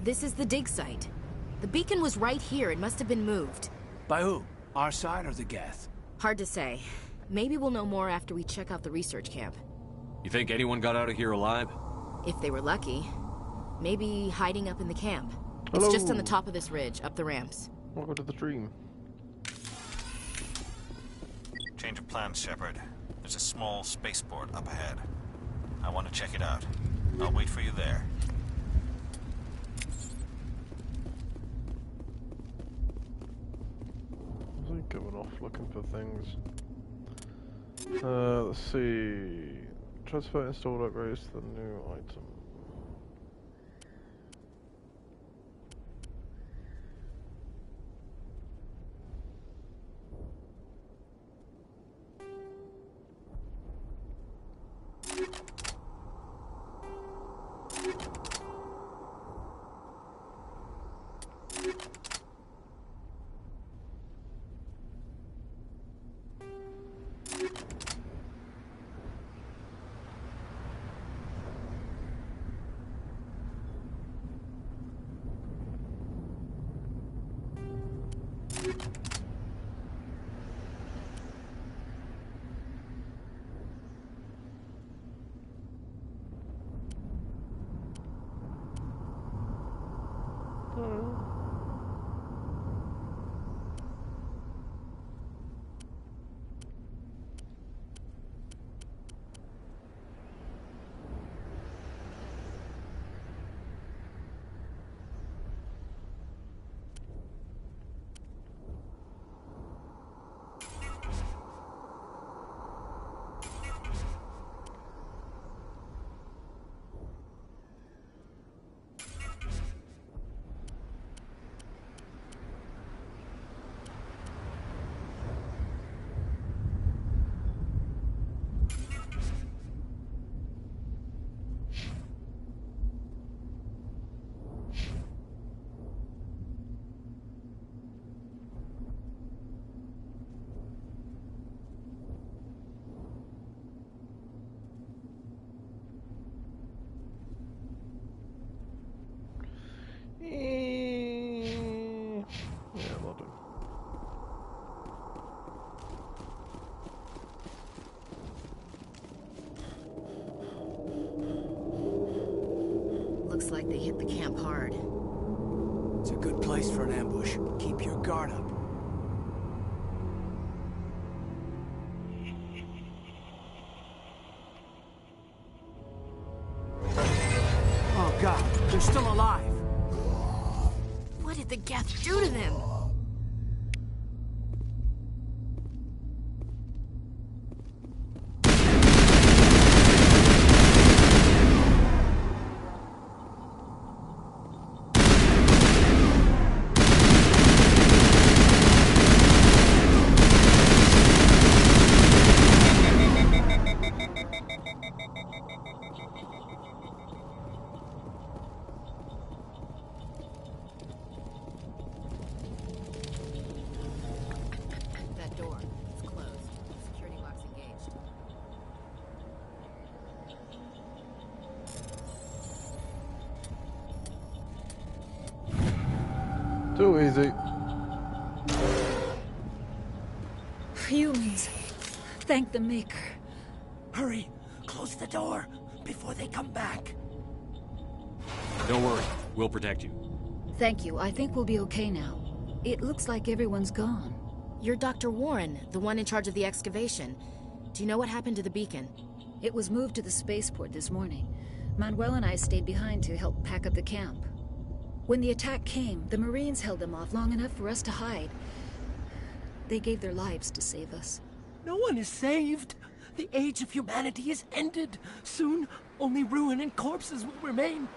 This is the dig site. The beacon was right here. It must have been moved. By who? Our side or the Geth? Hard to say. Maybe we'll know more after we check out the research camp. You think anyone got out of here alive? If they were lucky. Maybe hiding up in the camp. Hello. It's just on the top of this ridge, up the ramps. Welcome to the dream. Change of plans, Shepard. There's a small spaceport up ahead. I want to check it out. I'll wait for you there. Was I going off looking for things? Let's see. Transfer installed upgrades to the new item. Yeah, will do. Looks like they hit the camp hard. It's a good place for an ambush. Keep your guard up. Oh God, they're still alive. What did the Geth do to them? Too easy. Humans. Thank the Maker. Hurry! Close the door before they come back. Don't worry. We'll protect you. Thank you. I think we'll be okay now. It looks like everyone's gone. You're Dr. Warren, the one in charge of the excavation. Do you know what happened to the beacon? It was moved to the spaceport this morning. Manuel and I stayed behind to help pack up the camp. When the attack came, the Marines held them off long enough for us to hide. They gave their lives to save us. No one is saved. The age of humanity is ended. Soon, only ruin and corpses will remain.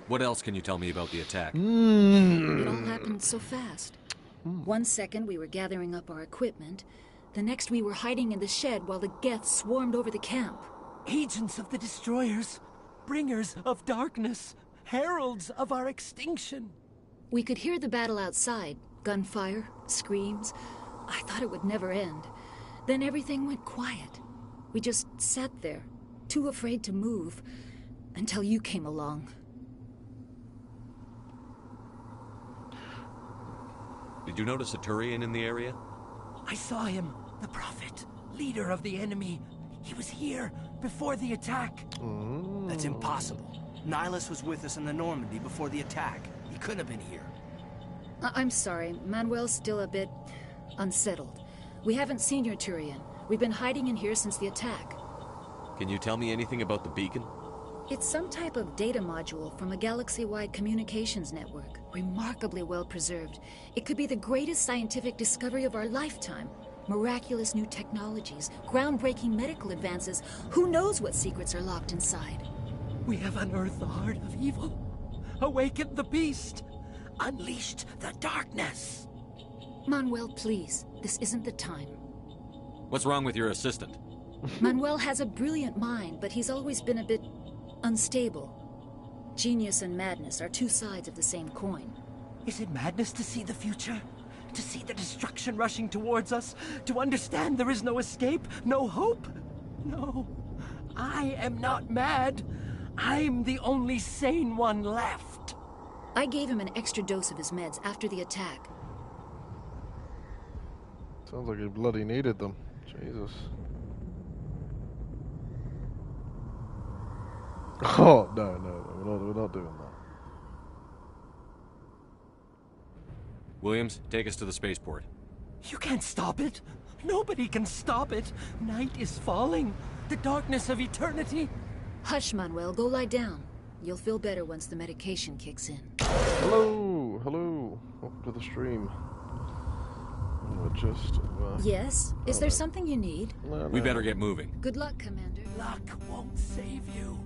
What else can you tell me about the attack? It all happened so fast. 1 second we were gathering up our equipment. The next we were hiding in the shed while the Geth swarmed over the camp. Agents of the destroyers. Bringers of darkness. Heralds of our extinction. We could hear the battle outside. Gunfire, screams. I thought it would never end. Then everything went quiet. We just sat there, too afraid to move, until you came along. Did you notice a Turian in the area? I saw him, the Prophet, leader of the enemy. He was here before the attack. That's impossible. Nihilus was with us in the Normandy before the attack. He couldn't have been here. I'm sorry. Manuel's still a bit unsettled. We haven't seen your Turian. We've been hiding in here since the attack. Can you tell me anything about the beacon? It's some type of data module from a galaxy-wide communications network. Remarkably well preserved. It could be the greatest scientific discovery of our lifetime. Miraculous new technologies, groundbreaking medical advances. Who knows what secrets are locked inside? We have unearthed the heart of evil, awakened the beast, unleashed the darkness. Manuel, please. This isn't the time. What's wrong with your assistant? Manuel has a brilliant mind, but he's always been a bit unstable. Genius and madness are two sides of the same coin. Is it madness to see the future? To see the destruction rushing towards us? To understand there is no escape? No hope? No. I am not mad. I'm the only sane one left. I gave him an extra dose of his meds after the attack. Sounds like he bloody needed them. Jesus. Oh, no, we're not doing that. Williams, take us to the spaceport. You can't stop it. Nobody can stop it. Night is falling. The darkness of eternity. Hush, Manuel. Go lie down. You'll feel better once the medication kicks in. Hello. Welcome to the stream. Yes? Is there something you need? No. We better get moving. Good luck, Commander. Luck won't save you.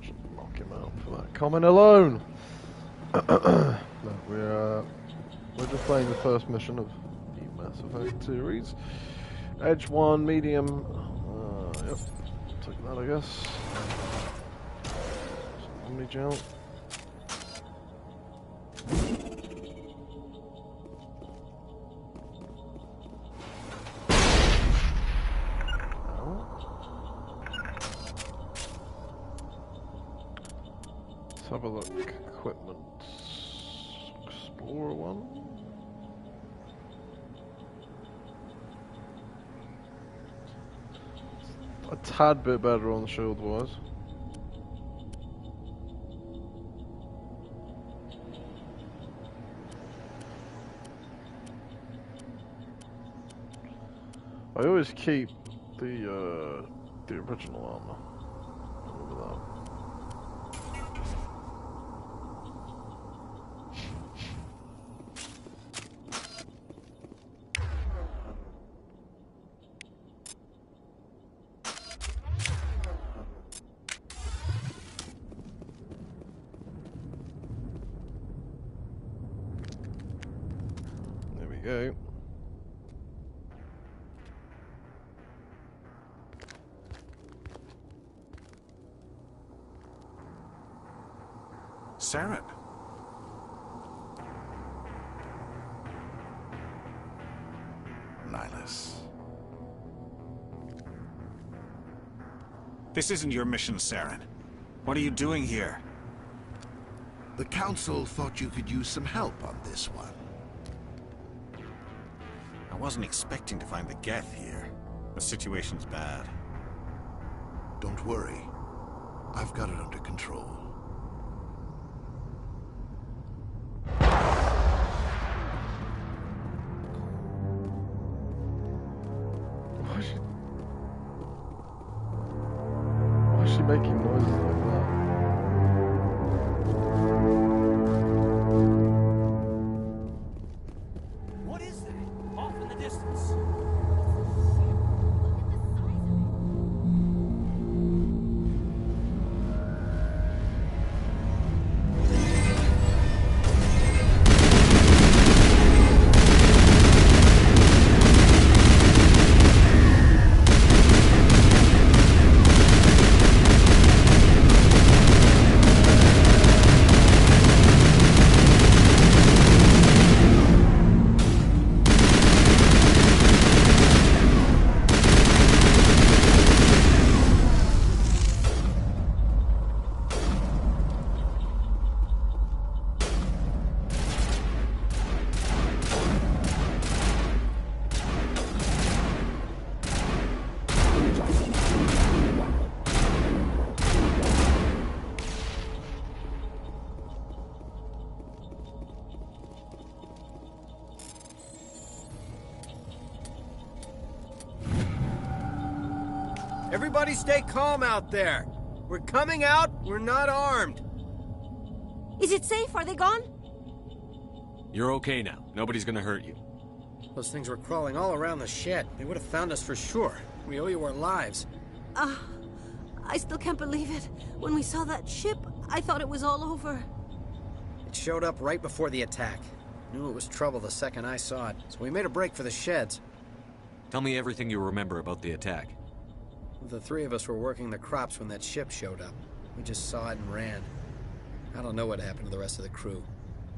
Should knock him out for that comment alone. No, we're just playing the first mission of the Mass Effect series. Edge 1, medium. Yep. Take that, I guess. Omni-gel. Let's have a look. Equipment. Explorer 1. A tad bit better on the shield wise. I always keep the original armor. Remember that. There we go. Saren. Nihilus. This isn't your mission, Saren. What are you doing here? The Council thought you could use some help on this one. I wasn't expecting to find the Geth here. The situation's bad. Don't worry. I've got it under control. Why is she making noises like that? What is that? Off in the distance. Everybody stay calm out there. We're coming out, we're not armed. Is it safe? Are they gone? You're okay now. Nobody's gonna hurt you. Those things were crawling all around the shed. They would have found us for sure. We owe you our lives. I still can't believe it. When we saw that ship, I thought it was all over. It showed up right before the attack. Knew it was trouble the second I saw it, so we made a break for the sheds. Tell me everything you remember about the attack. The three of us were working the crops when that ship showed up. We just saw it and ran. I don't know what happened to the rest of the crew.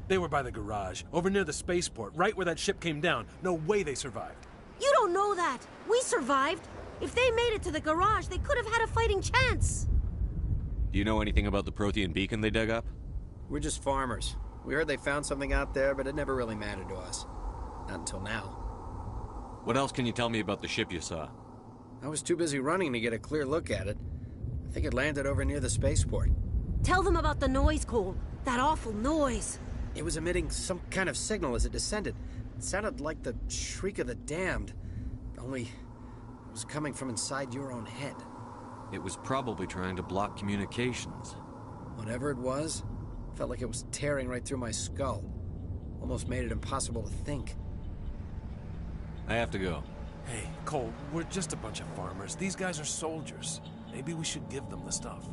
They were by the garage, over near the spaceport, right where that ship came down. No way they survived. You don't know that. We survived. If they made it to the garage, they could have had a fighting chance. Do you know anything about the Prothean beacon they dug up? We're just farmers. We heard they found something out there, but it never really mattered to us. Not until now. What else can you tell me about the ship you saw? I was too busy running to get a clear look at it. I think it landed over near the spaceport. Tell them about the noise, Cole. That awful noise. It was emitting some kind of signal as it descended. It sounded like the shriek of the damned. Only it was coming from inside your own head. It was probably trying to block communications. Whatever it was, felt like it was tearing right through my skull. Almost made it impossible to think. I have to go. Hey, Cole, we're just a bunch of farmers. These guys are soldiers. Maybe we should give them the stuff.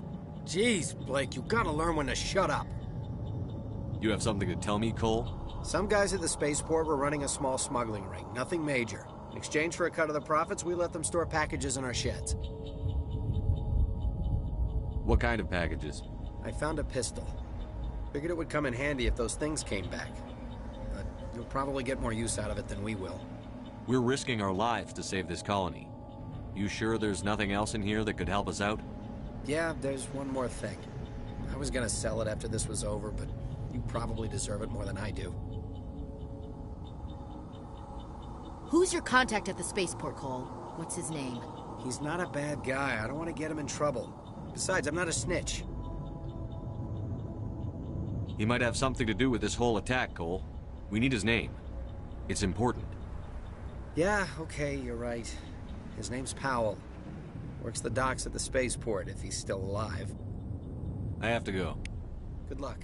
Jeez, Blake, you gotta learn when to shut up. You have something to tell me, Cole? Some guys at the spaceport were running a small smuggling ring, nothing major. In exchange for a cut of the profits, we let them store packages in our sheds. What kind of packages? I found a pistol. Figured it would come in handy if those things came back. But you'll probably get more use out of it than we will. We're risking our lives to save this colony. You sure there's nothing else in here that could help us out? Yeah, there's one more thing. I was gonna sell it after this was over, but you probably deserve it more than I do. Who's your contact at the spaceport, Cole? What's his name? He's not a bad guy. I don't want to get him in trouble. Besides, I'm not a snitch. He might have something to do with this whole attack, Cole. We need his name. It's important. Yeah, okay, you're right. His name's Powell. Works the docks at the spaceport, if he's still alive. I have to go. Good luck.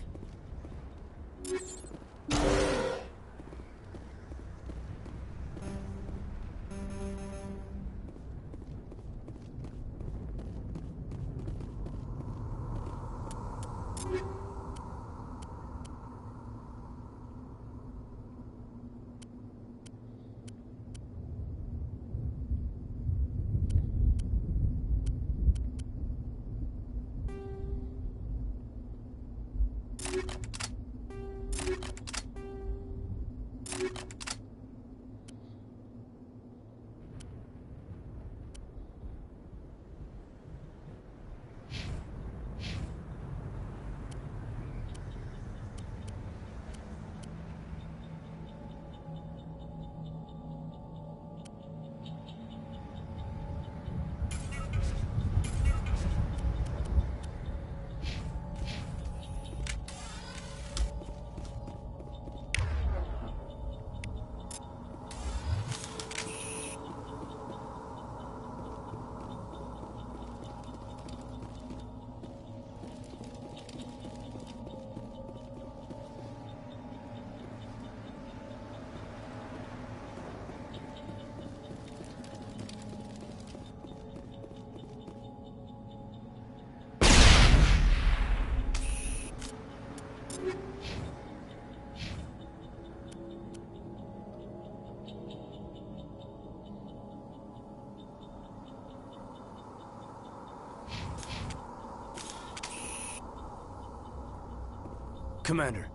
Commander,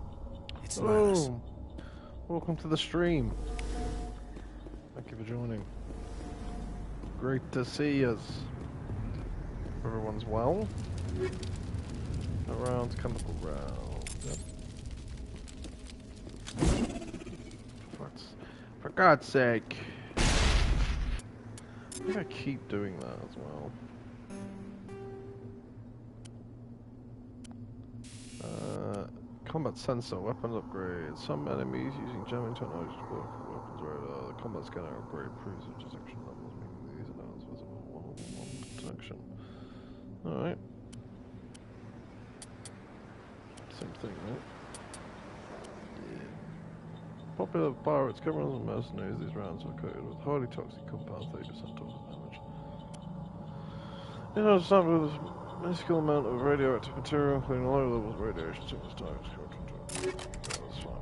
it's Nihilus. Oh, welcome to the stream. Thank you for joining. Great to see us. Everyone's well. Around chemical round. Yep. For God's sake. I think I keep doing that as well. Combat sensor, weapon upgrade. Some enemies using jamming technology to work with weapons radar. The combat scanner upgrade improves the detection levels, making these alarms visible one-on-one detection. Alright. Same thing, right? Popular pirates, criminals, and mercenaries, these rounds are coated with highly toxic compounds, 30% total damage. You know, sample with a minuscule amount of radioactive material, including low levels of radiation, sickness, types, that's fine.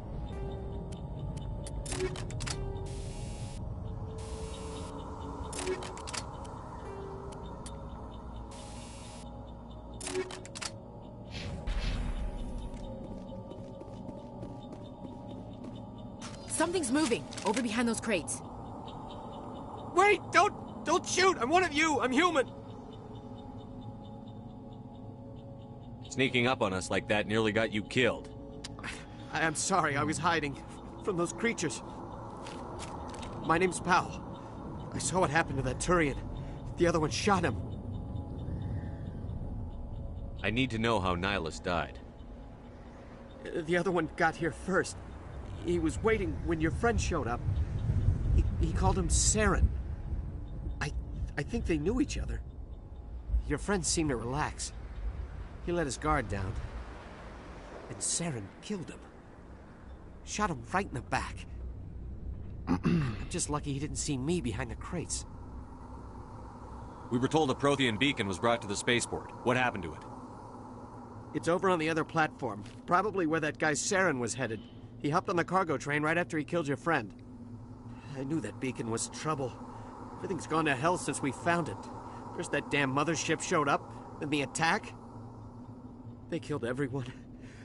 Something's moving over behind those crates. Wait! Don't shoot! I'm one of you! I'm human! Sneaking up on us like that nearly got you killed. I'm sorry, I was hiding from those creatures. My name's Powell. I saw what happened to that Turian. The other one shot him. I need to know how Nihilus died. The other one got here first. He was waiting when your friend showed up. He called him Saren. I think they knew each other. Your friend seemed to relax. He let his guard down. And Saren killed him. Shot him right in the back. I'm just lucky he didn't see me behind the crates. We were told a Prothean beacon was brought to the spaceport. What happened to it? It's over on the other platform. Probably where that guy Saren was headed. He hopped on the cargo train right after he killed your friend. I knew that beacon was trouble. Everything's gone to hell since we found it. First that damn mothership showed up, then the attack. They killed everyone.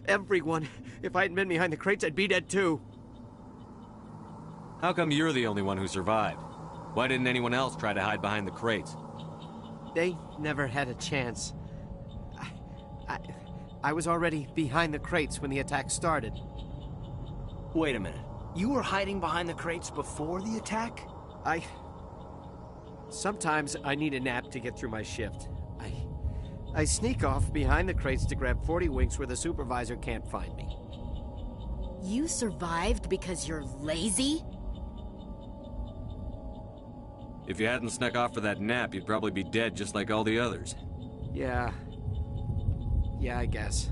Everyone. If I hadn't been behind the crates, I'd be dead too. How come you're the only one who survived? Why didn't anyone else try to hide behind the crates? They never had a chance. I was already behind the crates when the attack started. Wait a minute. You were hiding behind the crates before the attack? Sometimes I need a nap to get through my shift. I sneak off behind the crates to grab 40 winks where the supervisor can't find me. You survived because you're lazy? If you hadn't snuck off for that nap, you'd probably be dead just like all the others. Yeah, I guess.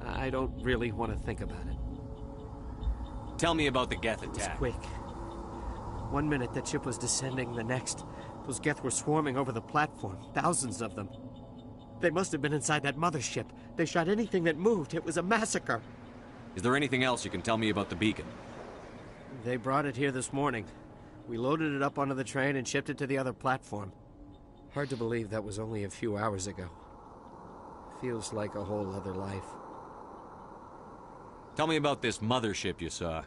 I don't really want to think about it. Tell me about the Geth attack. It was quick. 1 minute that ship was descending, the next, those Geth were swarming over the platform. Thousands of them. They must have been inside that mothership. They shot anything that moved. It was a massacre. Is there anything else you can tell me about the beacon? They brought it here this morning. We loaded it up onto the train and shipped it to the other platform. Hard to believe that was only a few hours ago. Feels like a whole other life. Tell me about this mothership you saw.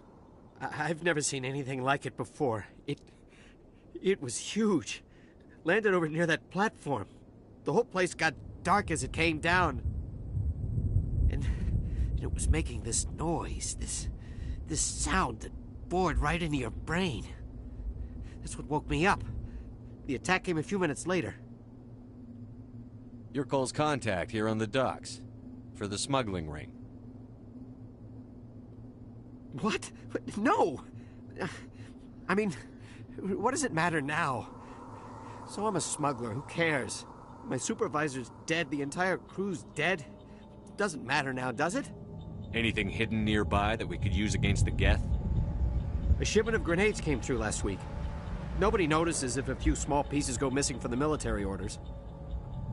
I've never seen anything like it before. It was huge. Landed over near that platform. The whole place got dark as it came down. And it was making this noise, this sound that bored right into your brain. That's what woke me up. The attack came a few minutes later. You're Cole's contact here on the docks. For the smuggling ring. What? No! I mean, what does it matter now? So I'm a smuggler, who cares? My supervisor's dead, the entire crew's dead. It doesn't matter now, does it? Anything hidden nearby that we could use against the Geth? A shipment of grenades came through last week. Nobody notices if a few small pieces go missing from the military orders.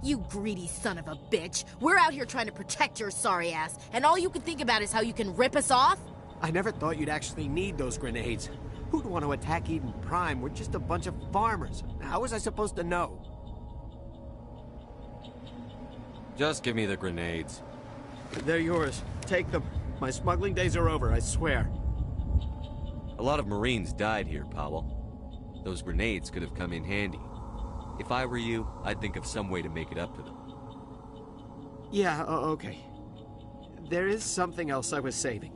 You greedy son of a bitch. We're out here trying to protect your sorry ass, and all you can think about is how you can rip us off? I never thought you'd actually need those grenades. Who'd want to attack Eden Prime? We're just a bunch of farmers. How was I supposed to know? Just give me the grenades. They're yours. Take them. My smuggling days are over, I swear. A lot of Marines died here, Powell. Those grenades could have come in handy. If I were you, I'd think of some way to make it up to them. Yeah, okay. There is something else I was saving.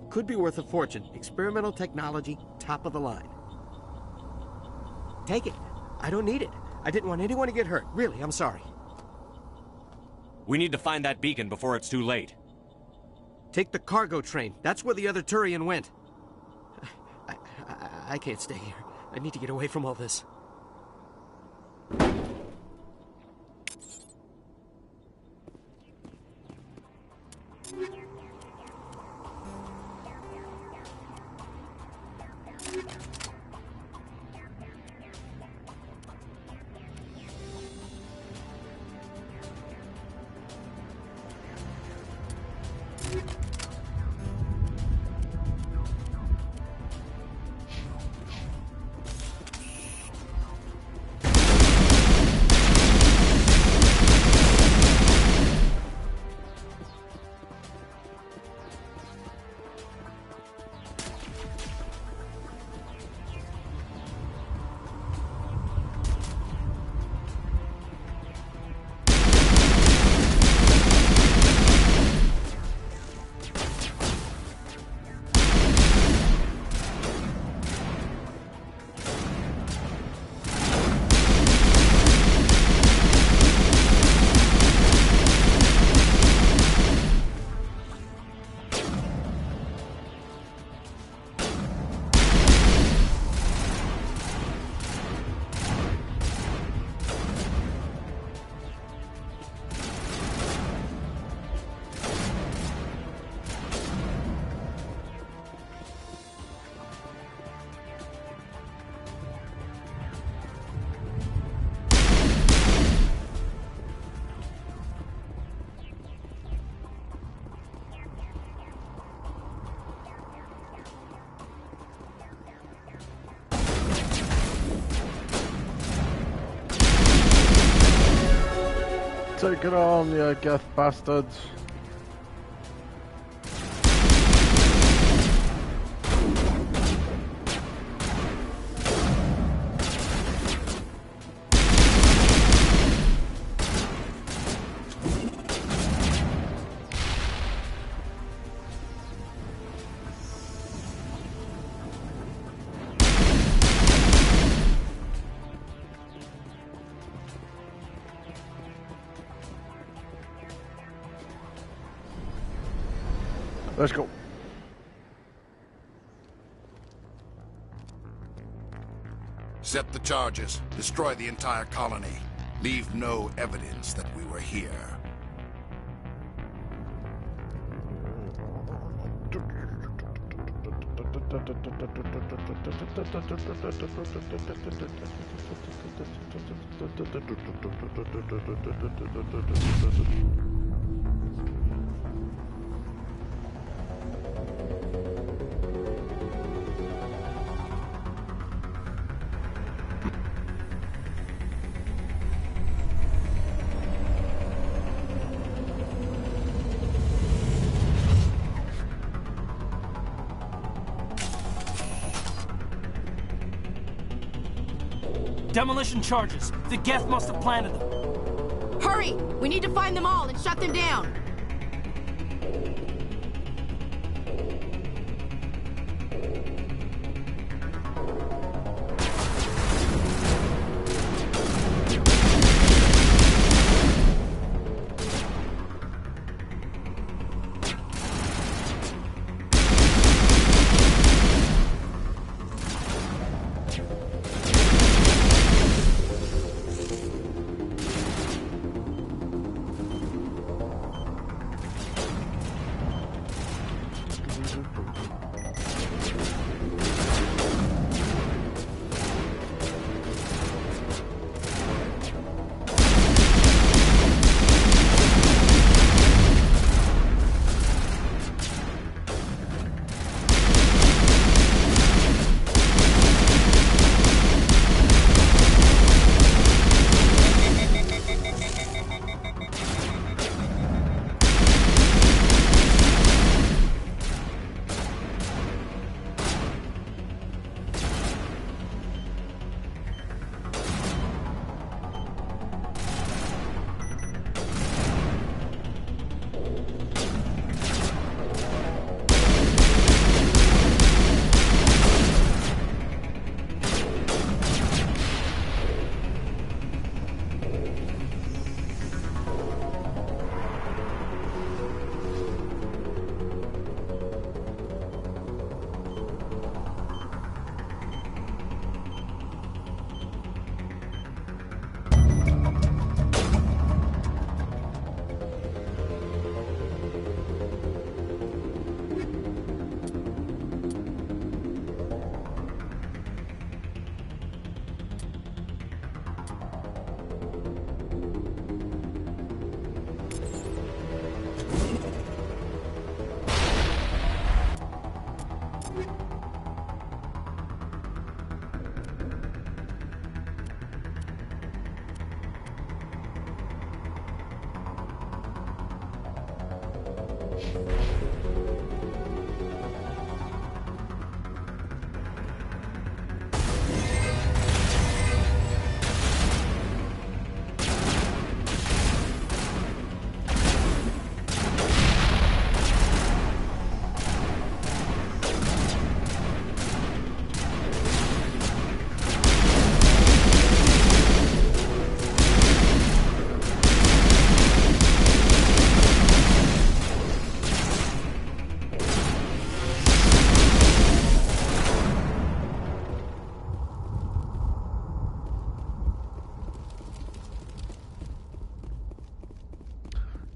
Could be worth a fortune. Experimental technology, top of the line. Take it. I don't need it. I didn't want anyone to get hurt. Really, I'm sorry. We need to find that beacon before it's too late. Take the cargo train. That's where the other Turian went. I can't stay here. I need to get away from all this. Take it on, you Geth bastards. Let's go. Set the charges. Destroy the entire colony. Leave no evidence that we were here. Demolition charges. The Geth must have planted them. Hurry! We need to find them all and shut them down.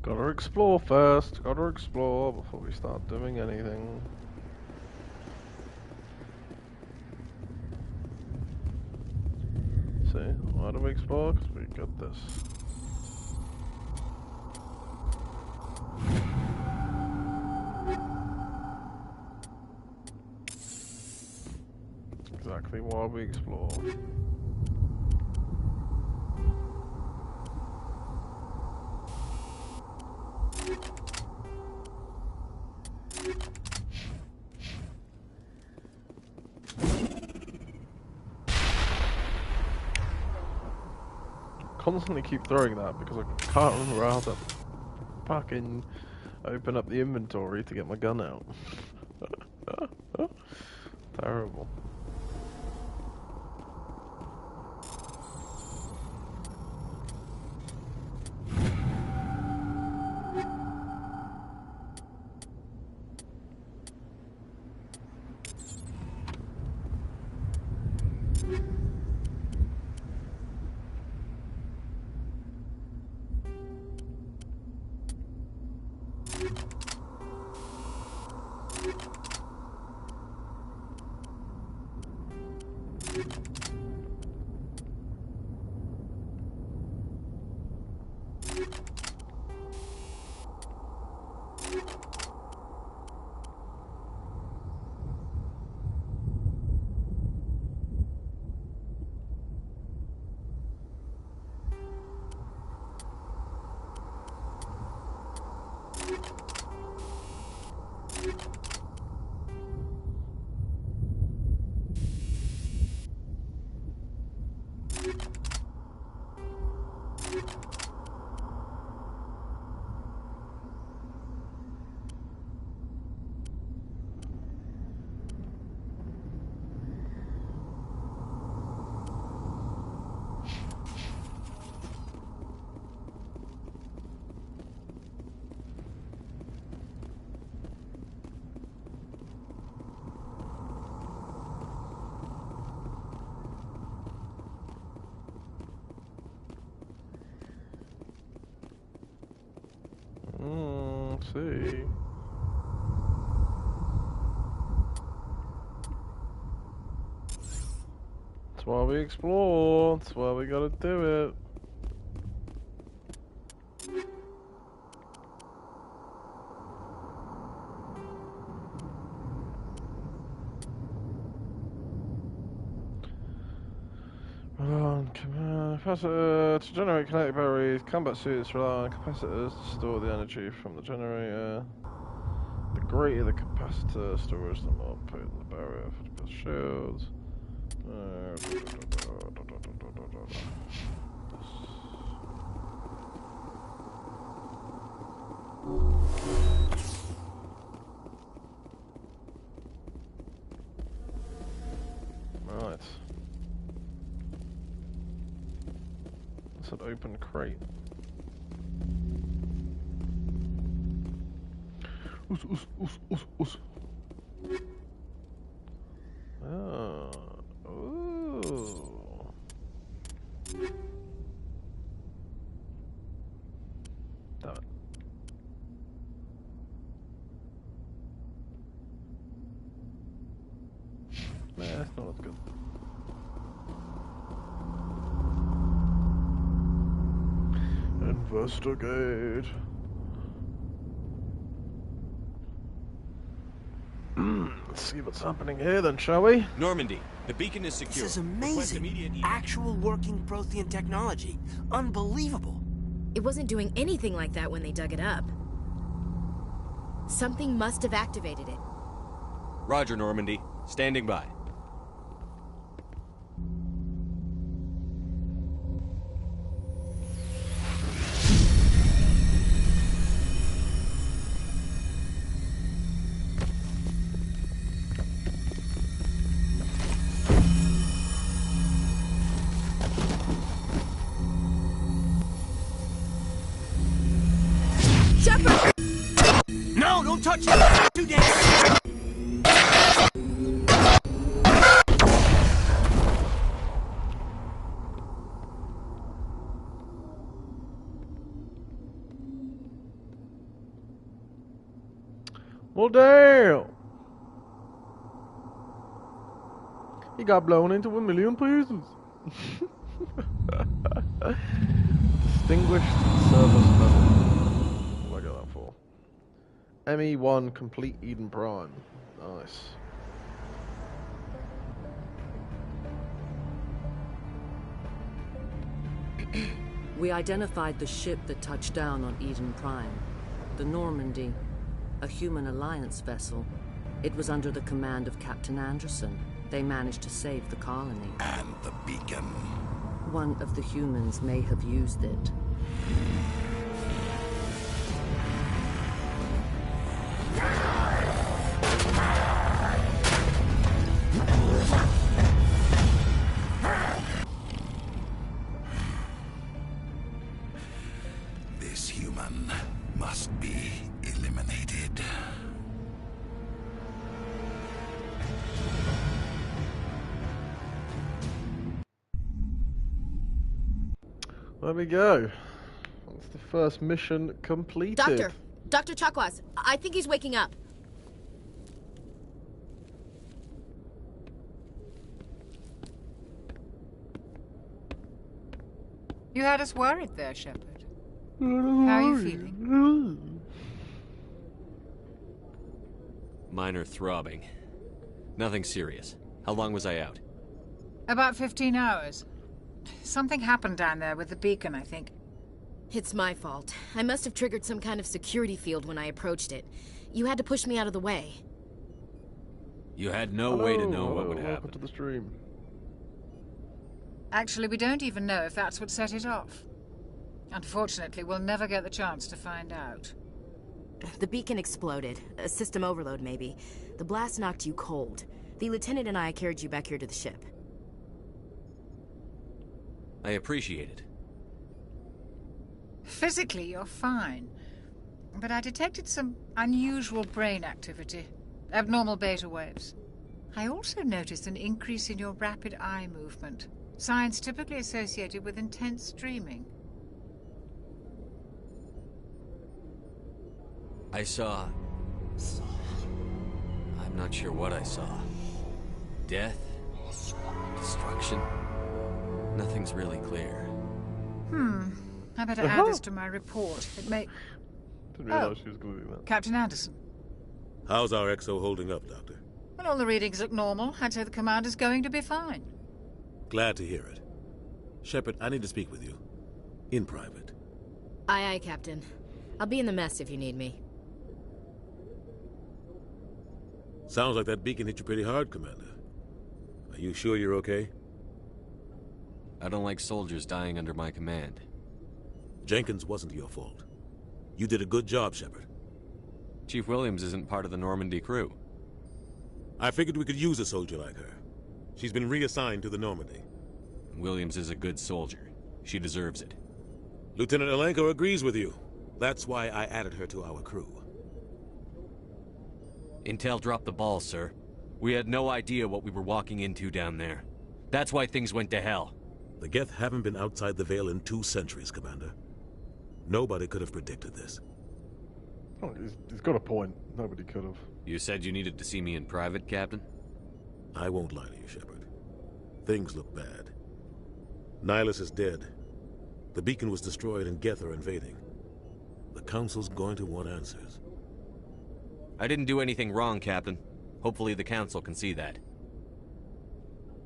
Gotta explore first. Gotta explore before we start doing anything. See, why do we explore? Because we got this. Exactly why we explore. constantly keep throwing that because I can't remember how to fucking open up the inventory to get my gun out. Terrible. See. That's why we explore. That's why we gotta do it. Capacitor to generate kinetic batteries. Combat suits rely on capacitors to store the energy from the generator. The greater the capacitor storage, the more potent the barrier for the shields. Right. That's an open crate. Oh. Ooh. Damn it. Nah, that's not as good. Investigate. Let's see what's happening here then, shall we? Normandy, the beacon is secure. This is amazing. Actual working Prothean technology. Unbelievable. It wasn't doing anything like that when they dug it up. Something must have activated it. Roger, Normandy. Standing by. No, don't touch it! Too dangerous! Well, damn! He got blown into 1,000,000 pieces. Distinguished Service Medal. What do I got that for? ME1 Complete Eden Prime. Nice. We identified the ship that touched down on Eden Prime. The Normandy. A human alliance vessel. It was under the command of Captain Anderson. They managed to save the colony. And the beacon. One of the humans may have used it. This human must be eliminated. There we go. That's the first mission completed. Dr. Chakwas, I think he's waking up. You had us worried there, Shepard. How are you feeling? Minor throbbing. Nothing serious. How long was I out? About 15 hours. Something happened down there with the beacon, I think. It's my fault. I must have triggered some kind of security field when I approached it. You had to push me out of the way. You had no way to know what would happen. Welcome to the stream. Actually, we don't even know if that's what set it off. Unfortunately, we'll never get the chance to find out. The beacon exploded. A system overload, maybe. The blast knocked you cold. The lieutenant and I carried you back here to the ship. I appreciate it. Physically, you're fine. But I detected some unusual brain activity. Abnormal beta waves. I also noticed an increase in your rapid eye movement. Signs typically associated with intense dreaming. I saw... I'm not sure what I saw. Death? Destruction? Nothing's really clear. I better add this to my report. It may... Didn't realize she was going to do that. Captain Anderson. How's our XO holding up, Doctor? Well, all the readings look normal. I'd say the commander's going to be fine. Glad to hear it. Shepard, I need to speak with you. In private. Aye, aye, Captain. I'll be in the mess if you need me. Sounds like that beacon hit you pretty hard, Commander. Are you sure you're okay? I don't like soldiers dying under my command. Jenkins wasn't your fault. You did a good job, Shepard. Chief Williams isn't part of the Normandy crew. I figured we could use a soldier like her. She's been reassigned to the Normandy. Williams is a good soldier. She deserves it. Lieutenant Alenko agrees with you. That's why I added her to our crew. Intel dropped the ball, sir. We had no idea what we were walking into down there. That's why things went to hell. The Geth haven't been outside the Veil in 2 centuries, Commander. Nobody could have predicted this. Oh, he's got a point. Nobody could have. You said you needed to see me in private, Captain? I won't lie to you, Shepard. Things look bad. Nihilus is dead. The beacon was destroyed and Geth are invading. The Council's going to want answers. I didn't do anything wrong, Captain. Hopefully the Council can see that.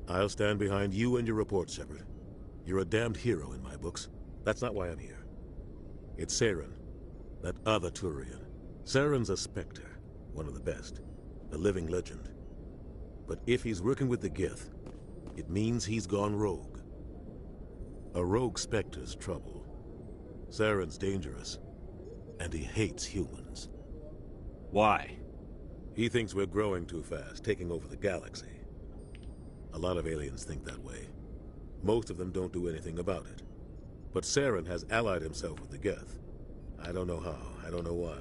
I'll stand behind you and your report, Shepard. You're a damned hero in my books. That's not why I'm here. It's Saren, that other Turian. Saren's a Spectre, one of the best, a living legend. But if he's working with the Geth, it means he's gone rogue. A rogue Spectre's trouble. Saren's dangerous, and he hates humans. Why? He thinks we're growing too fast, taking over the galaxy. A lot of aliens think that way. Most of them don't do anything about it. But Saren has allied himself with the Geth. I don't know how, I don't know why.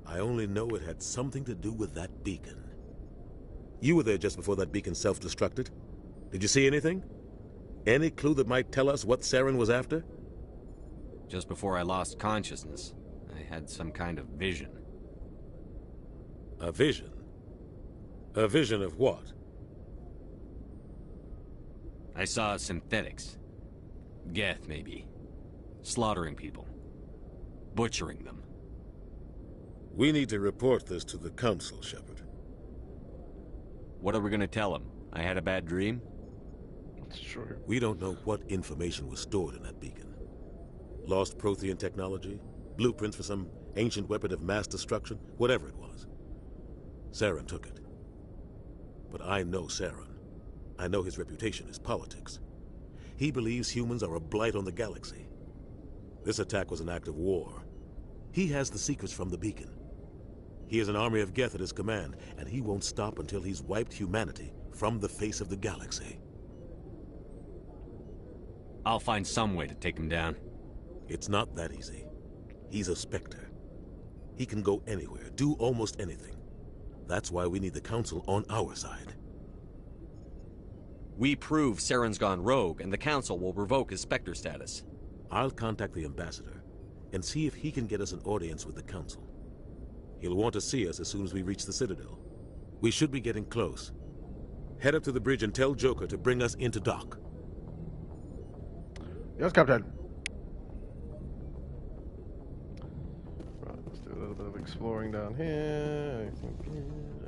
I only know it had something to do with that beacon. You were there just before that beacon self-destructed. Did you see anything? Any clue that might tell us what Saren was after? Just before I lost consciousness, I had some kind of vision. A vision? A vision of what? I saw synthetics. Geth, maybe. Slaughtering people. Butchering them. We need to report this to the Council, Shepard. What are we gonna tell them? I had a bad dream? That's true. We don't know what information was stored in that beacon. Lost Prothean technology? Blueprints for some ancient weapon of mass destruction? Whatever it was. Saren took it. But I know Saren. I know his reputation is politics. He believes humans are a blight on the galaxy. This attack was an act of war. He has the secrets from the beacon. He has an army of Geth at his command, and he won't stop until he's wiped humanity from the face of the galaxy. I'll find some way to take him down. It's not that easy. He's a Spectre. He can go anywhere, do almost anything. That's why we need the Council on our side. We prove Saren's gone rogue, and the Council will revoke his Spectre status. I'll contact the Ambassador and see if he can get us an audience with the Council. He'll want to see us as soon as we reach the Citadel. We should be getting close. Head up to the bridge and tell Joker to bring us into dock. Yes, Captain. Right, let's do a little bit of exploring down here.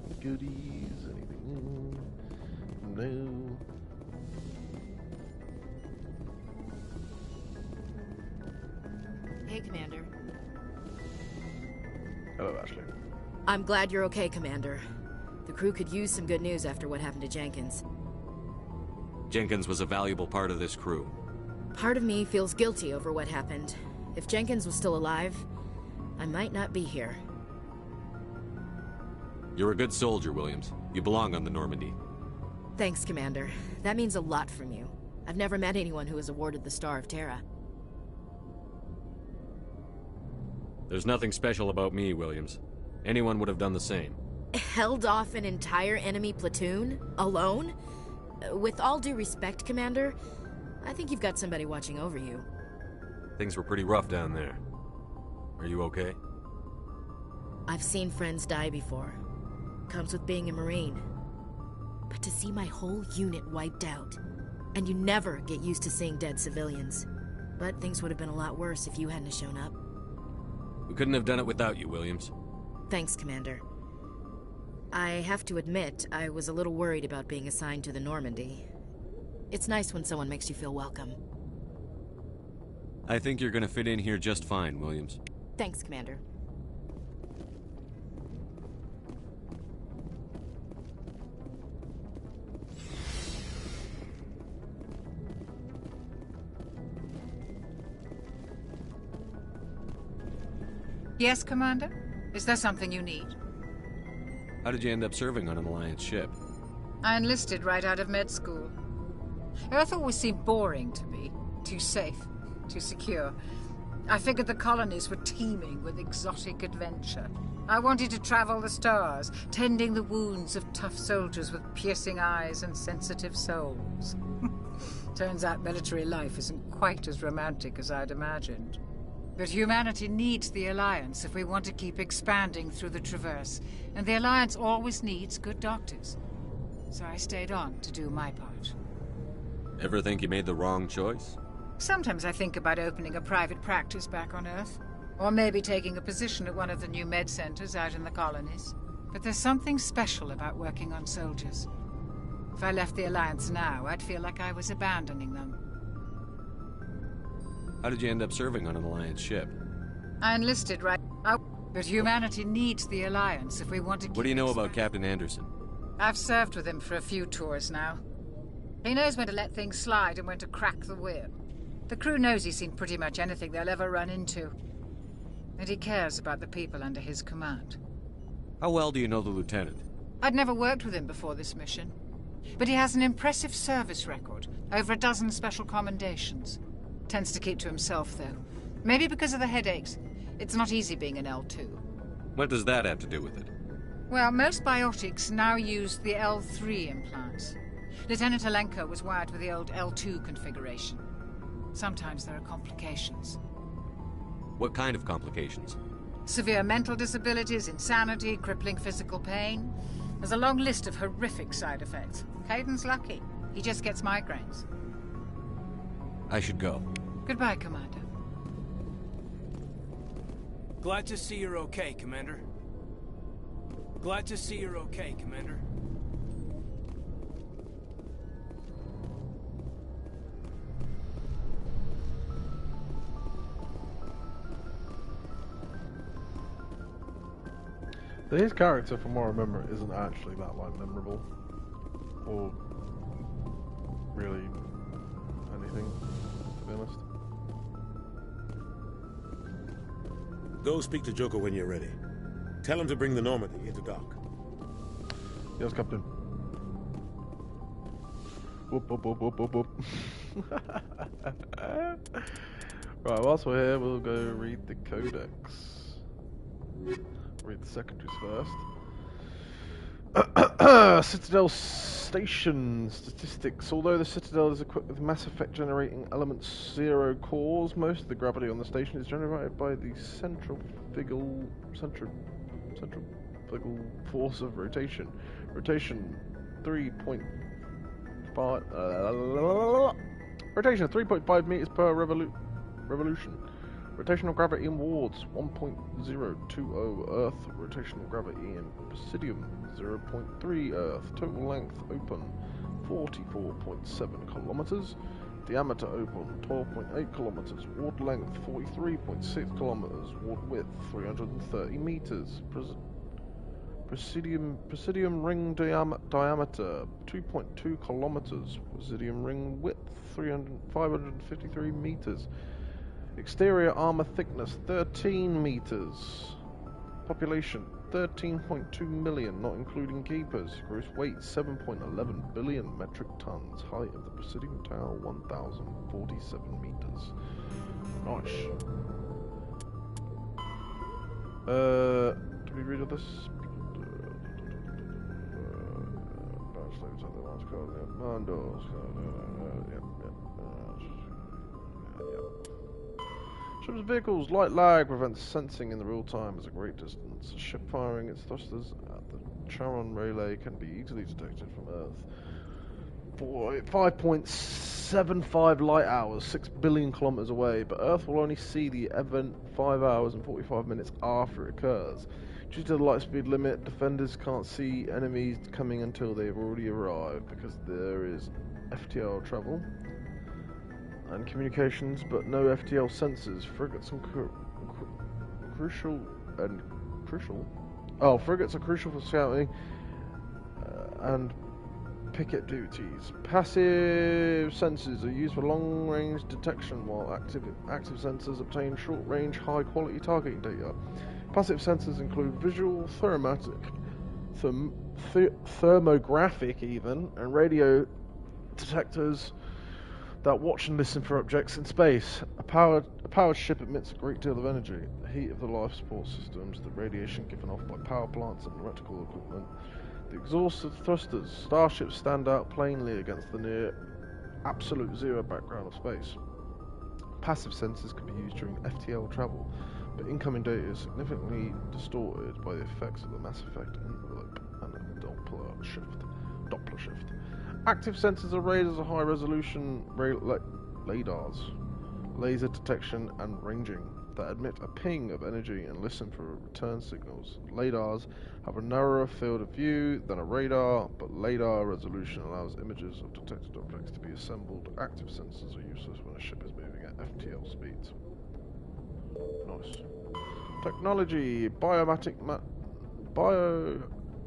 Any goodies? Anything? No. Hey, Commander. Hello, Ashley. I'm glad you're okay, Commander. The crew could use some good news after what happened to Jenkins. Jenkins was a valuable part of this crew. Part of me feels guilty over what happened. If Jenkins was still alive, I might not be here. You're a good soldier, Williams. You belong on the Normandy. Thanks, Commander. That means a lot from you. I've never met anyone who was awarded the Star of Terra. There's nothing special about me, Williams. Anyone would have done the same. Held off an entire enemy platoon? Alone? With all due respect, Commander, I think you've got somebody watching over you. Things were pretty rough down there. Are you okay? I've seen friends die before. Comes with being a Marine. But to see my whole unit wiped out, and you never get used to seeing dead civilians. But things would have been a lot worse if you hadn't shown up. We couldn't have done it without you, Williams. Thanks, Commander. I have to admit, I was a little worried about being assigned to the Normandy. It's nice when someone makes you feel welcome. I think you're gonna fit in here just fine, Williams. Thanks, Commander. Yes, Commander? Is there something you need? How did you end up serving on an Alliance ship? I enlisted right out of med school. Earth always seemed boring to me. Too safe, too secure. I figured the colonies were teeming with exotic adventure. I wanted to travel the stars, tending the wounds of tough soldiers with piercing eyes and sensitive souls. Turns out military life isn't quite as romantic as I'd imagined. But humanity needs the Alliance if we want to keep expanding through the Traverse, and the Alliance always needs good doctors. So I stayed on to do my part. Ever think you made the wrong choice? Sometimes I think about opening a private practice back on Earth, or maybe taking a position at one of the new med centers out in the colonies. But there's something special about working on soldiers. If I left the Alliance now, I'd feel like I was abandoning them. How did you end up serving on an Alliance ship? I enlisted right out, but humanity needs the Alliance if we want to keep... What do you know about Captain Anderson? I've served with him for a few tours now. He knows when to let things slide and when to crack the whip. The crew knows he's seen pretty much anything they'll ever run into. And he cares about the people under his command. How well do you know the Lieutenant? I'd never worked with him before this mission. But he has an impressive service record, over a dozen special commendations. Tends to keep to himself, though. Maybe because of the headaches. It's not easy being an L2. What does that have to do with it? Well, most biotics now use the L3 implants. Lieutenant Alenko was wired with the old L2 configuration. Sometimes there are complications. What kind of complications? Severe mental disabilities, insanity, crippling physical pain. There's a long list of horrific side effects. Hayden's lucky. He just gets migraines. I should go. Goodbye, Commander. Glad to see you're okay, Commander. Glad to see you're okay, Commander. His character, from what I remember, isn't actually that memorable, or really anything. anything, to be honest. Go speak to Joker when you're ready. Tell him to bring the Normandy into dock. Yes, Captain. Whoop, whoop, whoop, whoop, whoop, whoop. Right, whilst we're here, we'll go read the codex. Read the secondaries first. Citadel Station statistics. Although the Citadel is equipped with Mass Effect generating element 0 cores, most of the gravity on the station is generated by the centrifugal force of rotation. Rotation 3.5 meters per revolution. Rotational gravity in wards 1.020 Earth. Rotational gravity in Presidium 0.3 Earth. Total length open 44.7 kilometers. Diameter open 12.8 kilometers. Ward length 43.6 kilometers. Ward width 330 meters. Presidium ring diameter 2.2 kilometers. Presidium ring width 553 meters. Exterior armor thickness 13 meters. Population 13.2 million, not including keepers. Gross weight 7.11 billion metric tons. Height of the Presidium Tower 1,047 meters. Nice. Do we read all this? Ship's vehicles, light lag prevents sensing in the real time as a great distance. Ship firing its thrusters at the Charon relay can be easily detected from Earth. 5.75 light hours, 6 billion kilometers away, but Earth will only see the event 5 hours and 45 minutes after it occurs. Due to the light speed limit, defenders can't see enemies coming until they've already arrived because there is FTL travel and communications, but no FTL sensors. Frigates and frigates are crucial for scouting and picket duties. Passive sensors are used for long-range detection, while active sensors obtain short-range, high-quality targeting data. Passive sensors include visual, thermographic even, and radio detectors that watch and listen for objects in space. A powered ship emits a great deal of energy. The heat of the life support systems, the radiation given off by power plants and electrical equipment, the exhaust of thrusters. Starships stand out plainly against the near absolute zero background of space. Passive sensors can be used during FTL travel, but incoming data is significantly distorted by the effects of the Mass Effect envelope and a Doppler shift. Active sensors are radars of high-resolution radars, laser detection and ranging, that emit a ping of energy and listen for return signals. Radars have a narrower field of view than a radar, but radar resolution allows images of detected objects to be assembled. Active sensors are useless when a ship is moving at FTL speeds. Nice. Technology.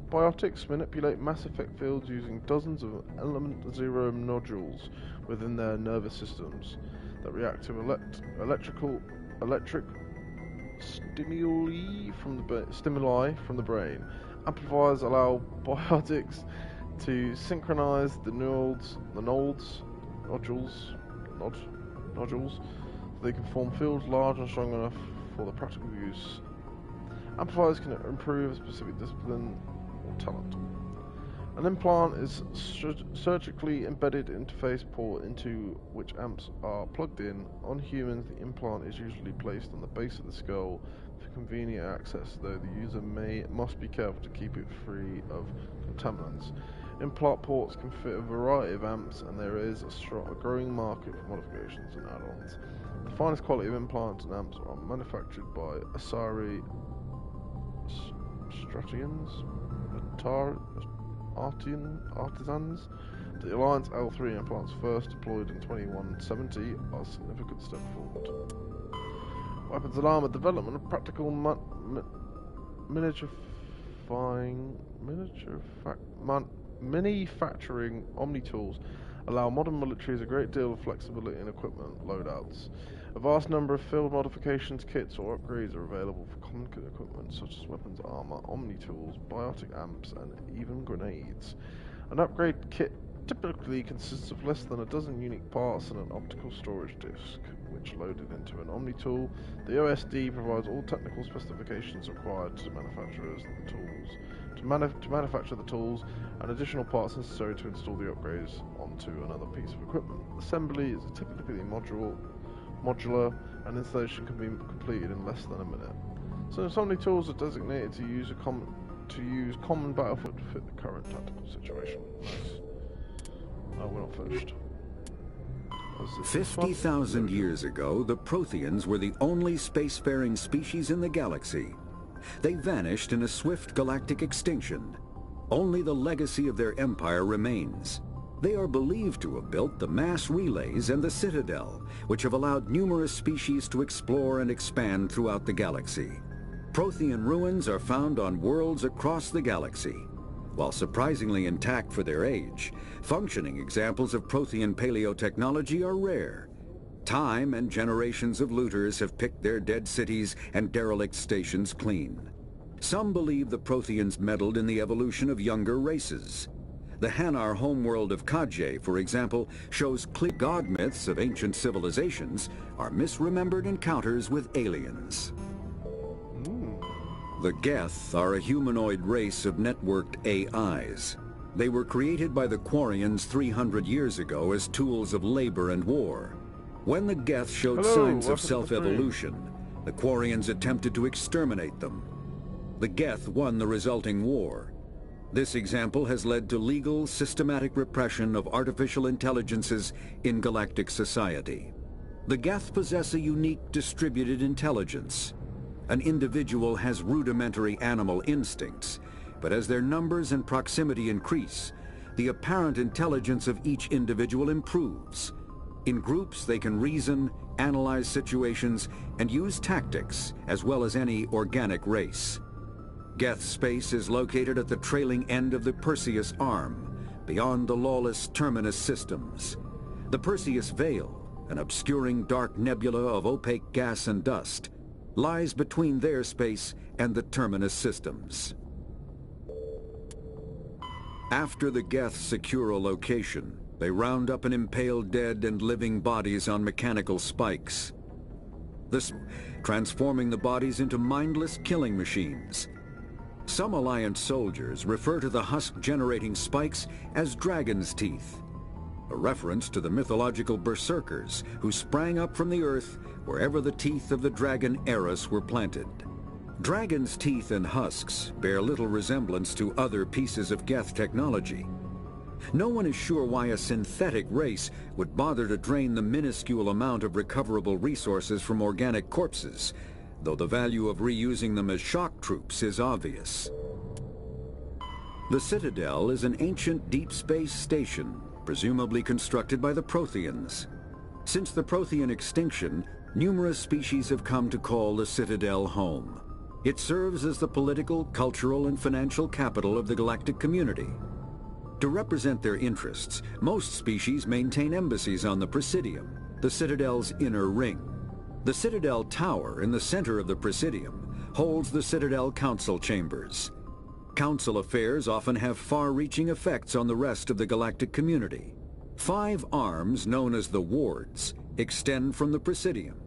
Biotics manipulate Mass Effect fields using dozens of element 0 nodules within their nervous systems that react to electric stimuli from the brain. Amplifiers allow biotics to synchronize the nodules, so they can form fields large and strong enough for the practical use. Amplifiers can improve a specific discipline or talent. An implant is surgically embedded interface port into which amps are plugged in. On humans, the implant is usually placed on the base of the skull for convenient access, though the user must be careful to keep it free of contaminants. Implant ports can fit a variety of amps, and there is a growing market for modifications and add-ons. The finest quality of implants and amps are manufactured by Asari Stratians, artisans. The Alliance L3 implants, first deployed in 2170, are a significant step forward. Weapons and armor development of practical manufacturing omni-tools allow modern militaries a great deal of flexibility in equipment loadouts. A vast number of field modifications, kits, or upgrades are available for common equipment such as weapons, armor, omni-tools, biotic amps, and even grenades. An upgrade kit typically consists of less than a dozen unique parts and an optical storage disk, which loaded into an omni-tool. The OSD provides all technical specifications required to manufacturers the tools. To manufacture the tools and additional parts necessary to install the upgrades onto another piece of equipment. Assembly is typically modular, and installation can be completed in less than a minute. So many tools are designated to use common battlefield to fit the current tactical situation. Nice. Oh, we're not finished. 50,000 years ago, the Protheans were the only spacefaring species in the galaxy. They vanished in a swift galactic extinction. Only the legacy of their empire remains. They are believed to have built the mass relays and the Citadel, which have allowed numerous species to explore and expand throughout the galaxy. Prothean ruins are found on worlds across the galaxy. While surprisingly intact for their age, functioning examples of Prothean paleotechnology are rare. Time and generations of looters have picked their dead cities and derelict stations clean. Some believe the Protheans meddled in the evolution of younger races. The Hanar homeworld of Kajay, for example, shows clear god myths of ancient civilizations are misremembered encounters with aliens. The Geth are a humanoid race of networked AIs. They were created by the Quarians 300 years ago as tools of labor and war. When the Geth showed signs of self-evolution, the Quarians attempted to exterminate them. The Geth won the resulting war. This example has led to legal, systematic repression of artificial intelligences in galactic society. The Geth possess a unique distributed intelligence. An individual has rudimentary animal instincts, but as their numbers and proximity increase, the apparent intelligence of each individual improves. In groups, they can reason, analyze situations, and use tactics, as well as any organic race. Geth space is located at the trailing end of the Perseus Arm, beyond the lawless Terminus systems. The Perseus Veil, an obscuring dark nebula of opaque gas and dust, lies between their space and the Terminus systems. After the Geth secure a location, they round up and impale dead and living bodies on mechanical spikes, transforming the bodies into mindless killing machines. Some Alliance soldiers refer to the husk-generating spikes as dragon's teeth, a reference to the mythological berserkers who sprang up from the earth wherever the teeth of the dragon Eris were planted. Dragon's teeth and husks bear little resemblance to other pieces of Geth technology. No one is sure why a synthetic race would bother to drain the minuscule amount of recoverable resources from organic corpses, though the value of reusing them as shock troops is obvious. The Citadel is an ancient deep space station, presumably constructed by the Protheans. Since the Prothean extinction, numerous species have come to call the Citadel home. It serves as the political, cultural, and financial capital of the galactic community. To represent their interests, most species maintain embassies on the Presidium, the Citadel's inner ring. The Citadel Tower in the center of the Presidium holds the Citadel Council chambers. Council affairs often have far-reaching effects on the rest of the galactic community. 5 arms, known as the wards, extend from the Presidium.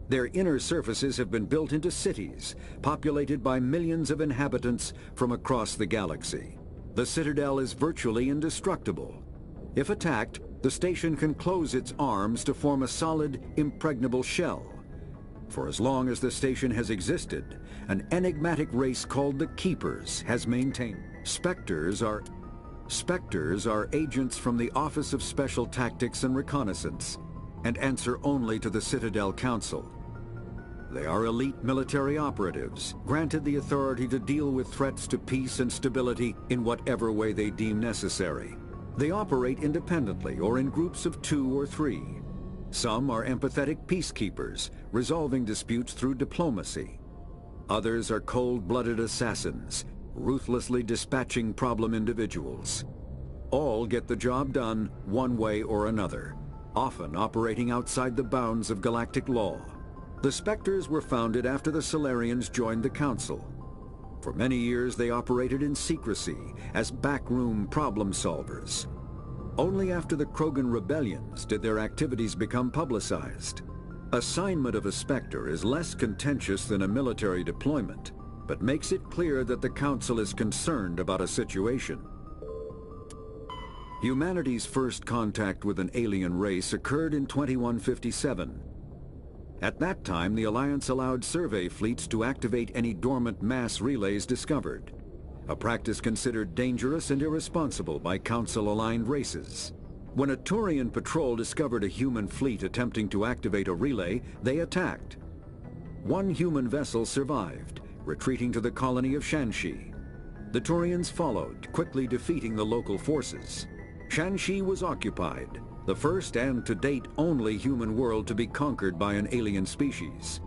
Their inner surfaces have been built into cities, populated by millions of inhabitants from across the galaxy. The Citadel is virtually indestructible. If attacked, the station can close its arms to form a solid, impregnable shell. For as long as the station has existed, an enigmatic race called the Keepers has maintained. Spectres are agents from the Office of Special Tactics and Reconnaissance, and answer only to the Citadel Council. They are elite military operatives, granted the authority to deal with threats to peace and stability in whatever way they deem necessary. They operate independently or in groups of 2 or 3. Some are empathetic peacekeepers, resolving disputes through diplomacy. Others are cold-blooded assassins, ruthlessly dispatching problem individuals. All get the job done one way or another, often operating outside the bounds of galactic law. The Spectres were founded after the Solarians joined the Council. For many years, they operated in secrecy as backroom problem solvers. Only after the Krogan rebellions did their activities become publicized. Assignment of a Spectre is less contentious than a military deployment, but makes it clear that the Council is concerned about a situation. Humanity's first contact with an alien race occurred in 2157. At that time, the Alliance allowed survey fleets to activate any dormant mass relays discovered, a practice considered dangerous and irresponsible by Council-aligned races. When a Turian patrol discovered a human fleet attempting to activate a relay, they attacked. One human vessel survived, retreating to the colony of Shanxi. The Turians followed, quickly defeating the local forces. Shanxi was occupied, the first and to date only human world to be conquered by an alien species.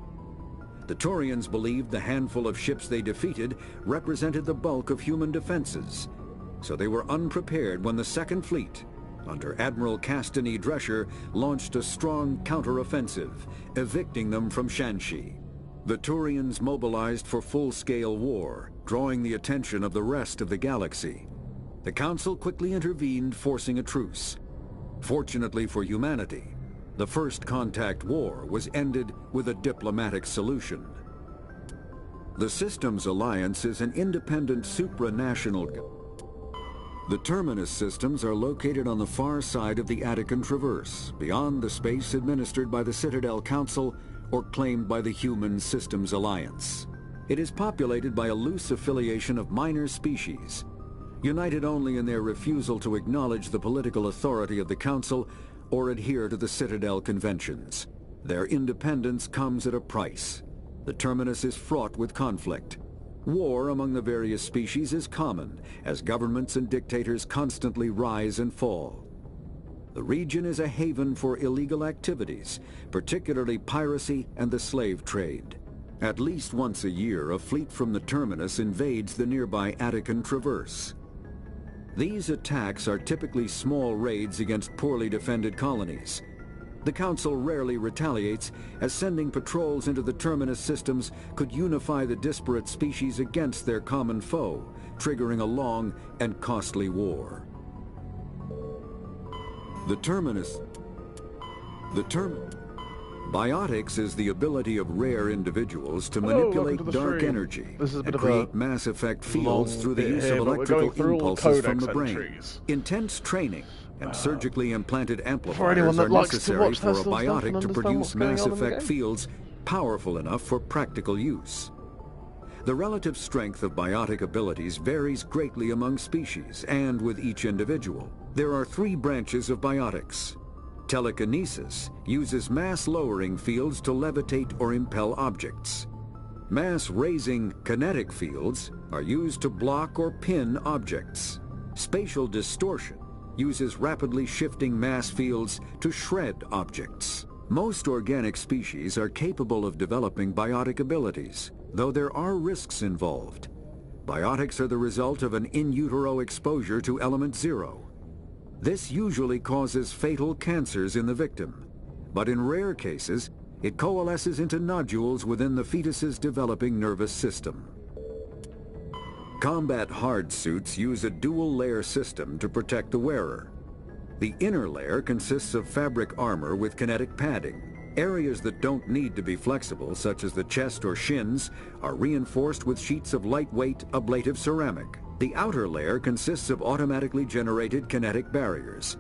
The Turians believed the handful of ships they defeated represented the bulk of human defenses, so they were unprepared when the Second Fleet, under Admiral Castany Drescher, launched a strong counter-offensive, evicting them from Shanxi. The Turians mobilized for full-scale war, drawing the attention of the rest of the galaxy. The Council quickly intervened, forcing a truce. Fortunately for humanity, the First Contact War was ended with a diplomatic solution. The Systems Alliance is an independent supranational. The Terminus systems are located on the far side of the Attican Traverse, beyond the space administered by the Citadel Council or claimed by the Human Systems Alliance. It is populated by a loose affiliation of minor species, united only in their refusal to acknowledge the political authority of the Council or adhere to the Citadel Conventions. Their independence comes at a price. The Terminus is fraught with conflict. War among the various species is common, as governments and dictators constantly rise and fall. The region is a haven for illegal activities, particularly piracy and the slave trade. At least once a year, a fleet from the Terminus invades the nearby Attican Traverse. These attacks are typically small raids against poorly defended colonies. The Council rarely retaliates, as sending patrols into the Terminus systems could unify the disparate species against their common foe, triggering a long and costly war. Biotics is the ability of rare individuals to manipulate dark energy and create mass effect fields through the use of electrical impulses from the brain. Intense training and surgically implanted amplifiers are necessary for a biotic to produce mass effect fields powerful enough for practical use. The relative strength of biotic abilities varies greatly among species and with each individual. There are 3 branches of biotics. Telekinesis uses mass-lowering fields to levitate or impel objects. Mass-raising kinetic fields are used to block or pin objects. Spatial distortion uses rapidly shifting mass fields to shred objects. Most organic species are capable of developing biotic abilities, though there are risks involved. Biotics are the result of an in utero exposure to element 0. This usually causes fatal cancers in the victim, but in rare cases, it coalesces into nodules within the fetus's developing nervous system. Combat hard suits use a dual-layer system to protect the wearer. The inner layer consists of fabric armor with kinetic padding. Areas that don't need to be flexible, such as the chest or shins, are reinforced with sheets of lightweight ablative ceramic. The outer layer consists of automatically generated kinetic barriers.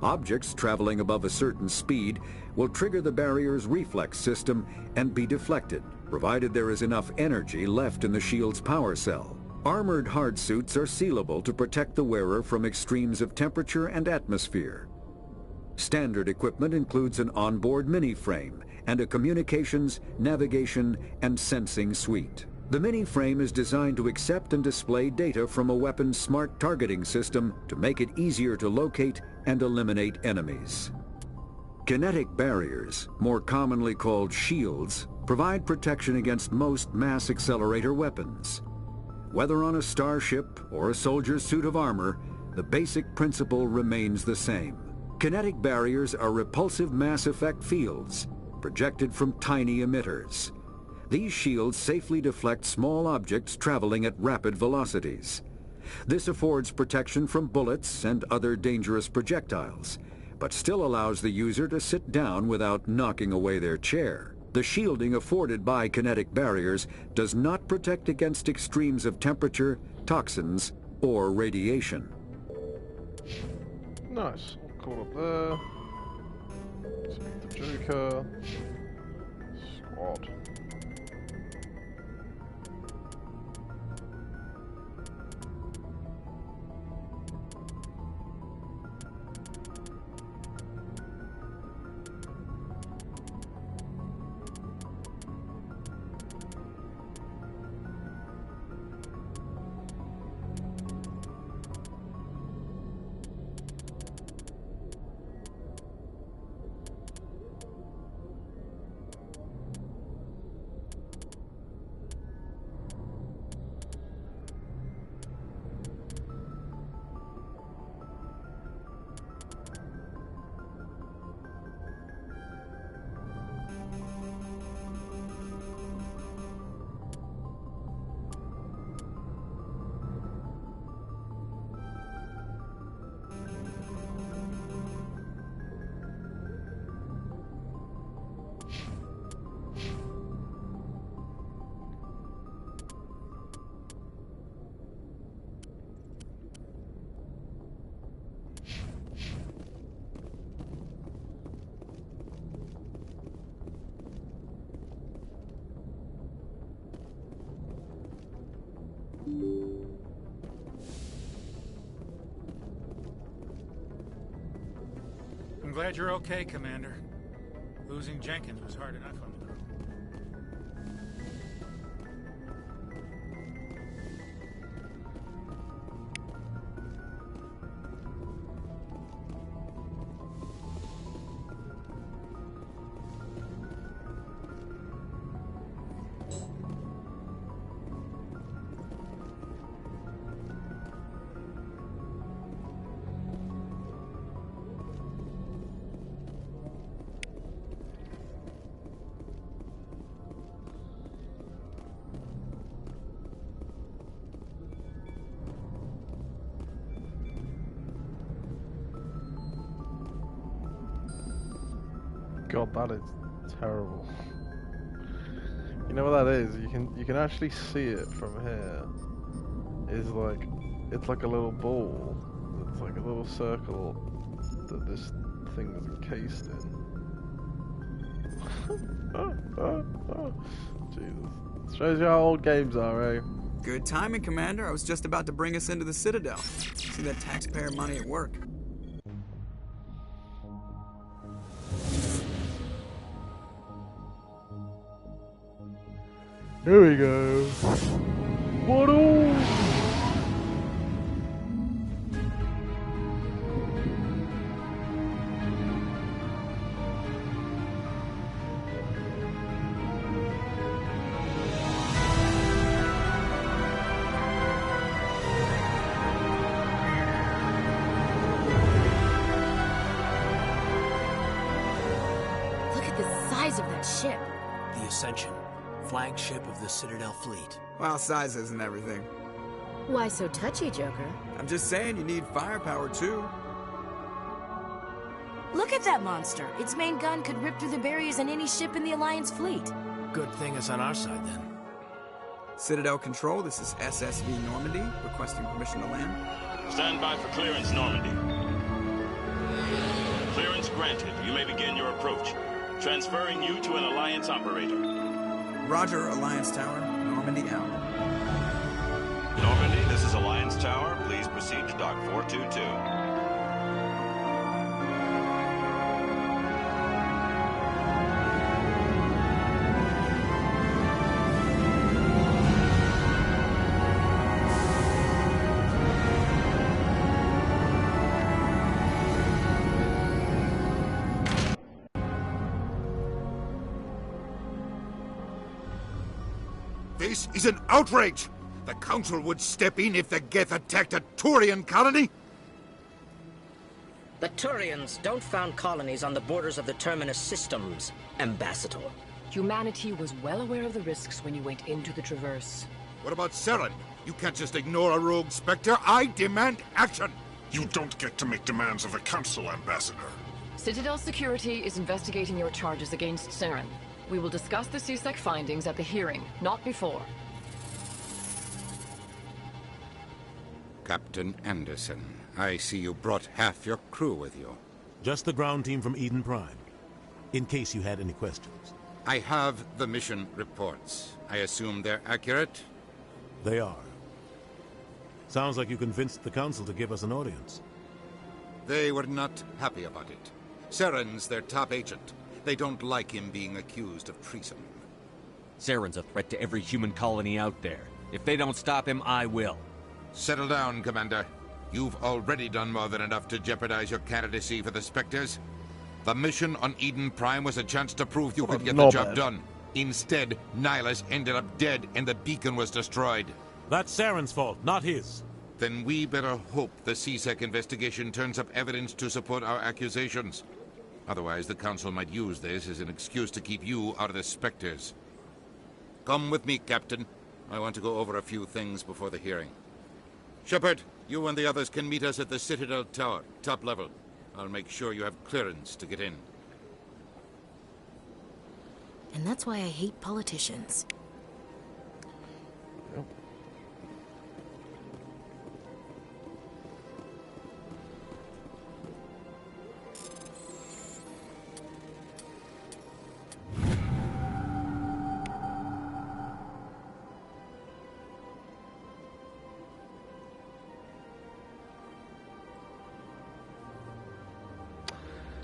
Objects traveling above a certain speed will trigger the barrier's reflex system and be deflected, provided there is enough energy left in the shield's power cell. Armored hard suits are sealable to protect the wearer from extremes of temperature and atmosphere. Standard equipment includes an onboard mini-frame and a communications, navigation, and sensing suite. The mini-frame is designed to accept and display data from a weapon's smart targeting system to make it easier to locate and eliminate enemies. Kinetic barriers, more commonly called shields, provide protection against most mass accelerator weapons. Whether on a starship or a soldier's suit of armor, the basic principle remains the same. Kinetic barriers are repulsive mass effect fields, projected from tiny emitters. These shields safely deflect small objects traveling at rapid velocities. This affords protection from bullets and other dangerous projectiles, but still allows the user to sit down without knocking away their chair. The shielding afforded by kinetic barriers does not protect against extremes of temperature, toxins, or radiation. Nice. Call up there. Speak to Joker. Squad. I'm glad you're okay, Commander. Losing Jenkins was hard enough on the crew. God, that is terrible. You know what that is? You can actually see it from here. It's like a little ball. It's like a little circle that this thing was encased in. Jesus. Shows you how old games are, eh? Good timing, Commander. I was just about to bring us into the Citadel. See that taxpayer money at work. Here we go. What all? Look at the size of that ship. The Ascension, flagship of the Citadel fleet. Well, size isn't everything. Why so touchy, Joker? I'm just saying you need firepower, too. Look at that monster. Its main gun could rip through the barriers in any ship in the Alliance fleet. Good thing it's on our side, then. Citadel Control, this is SSV Normandy, requesting permission to land. Stand by for clearance, Normandy. Clearance granted. You may begin your approach. Transferring you to an Alliance operator. Roger, Alliance Tower. Normandy out. Normandy, this is Alliance Tower. Please proceed to Dock 422. This is an outrage! The Council would step in if the Geth attacked a Turian colony? The Turians don't found colonies on the borders of the Terminus systems, Ambassador. Humanity was well aware of the risks when you went into the Traverse. What about Saren? You can't just ignore a rogue Spectre. I demand action! You don't get to make demands of the Council, Ambassador. Citadel Security is investigating your charges against Saren. We will discuss the CSEC findings at the hearing, not before. Captain Anderson, I see you brought half your crew with you. Just the ground team from Eden Prime, in case you had any questions. I have the mission reports. I assume they're accurate? They are. Sounds like you convinced the Council to give us an audience. They were not happy about it. Saren's their top agent. They don't like him being accused of treason. Saren's a threat to every human colony out there. If they don't stop him, I will. Settle down, Commander. You've already done more than enough to jeopardize your candidacy for the Spectres. The mission on Eden Prime was a chance to prove you could get the job done. Instead, Nihilus ended up dead and the beacon was destroyed. That's Saren's fault, not his. Then we better hope the CSEC investigation turns up evidence to support our accusations. Otherwise, the Council might use this as an excuse to keep you out of the Spectres. Come with me, Captain. I want to go over a few things before the hearing. Shepard, you and the others can meet us at the Citadel Tower, top level. I'll make sure you have clearance to get in. And that's why I hate politicians. Yep.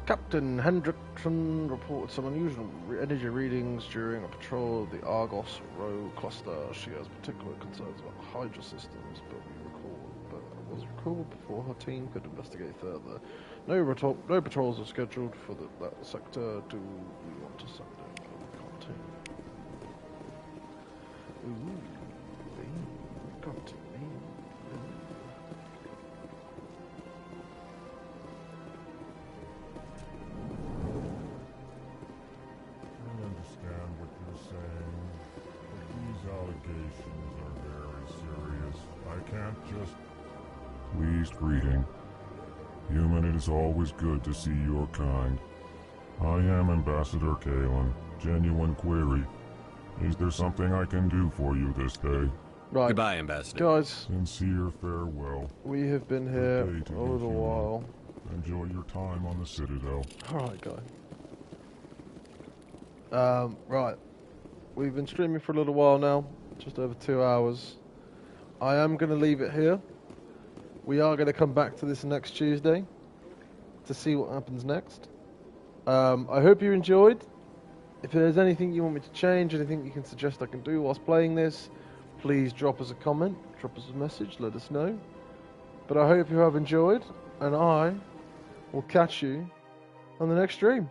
Captain Hendrickson reported some unusual energy readings during a patrol of the Argos Row cluster. She has particular concerns about the Hydra systems, but it was recalled before her team could investigate further. No patrols are scheduled for that sector. Do we want to send in a team? Ooh, got to me. Pleased greeting. Human, it is always good to see your kind. I am Ambassador Kalen. Genuine query. Is there something I can do for you this day? Right. Goodbye, Ambassador. Guys. Sincere farewell. We have been here a little while. Enjoy your time on the Citadel. Alright, guy. Right. We've been streaming for a little while now. Just over 2 hours. I am going to leave it here. We are going to come back to this next Tuesday to see what happens next. I hope you enjoyed. If there's anything you want me to change, anything you can suggest I can do whilst playing this, please drop us a comment, drop us a message, let us know. But I hope you have enjoyed, and I will catch you on the next stream.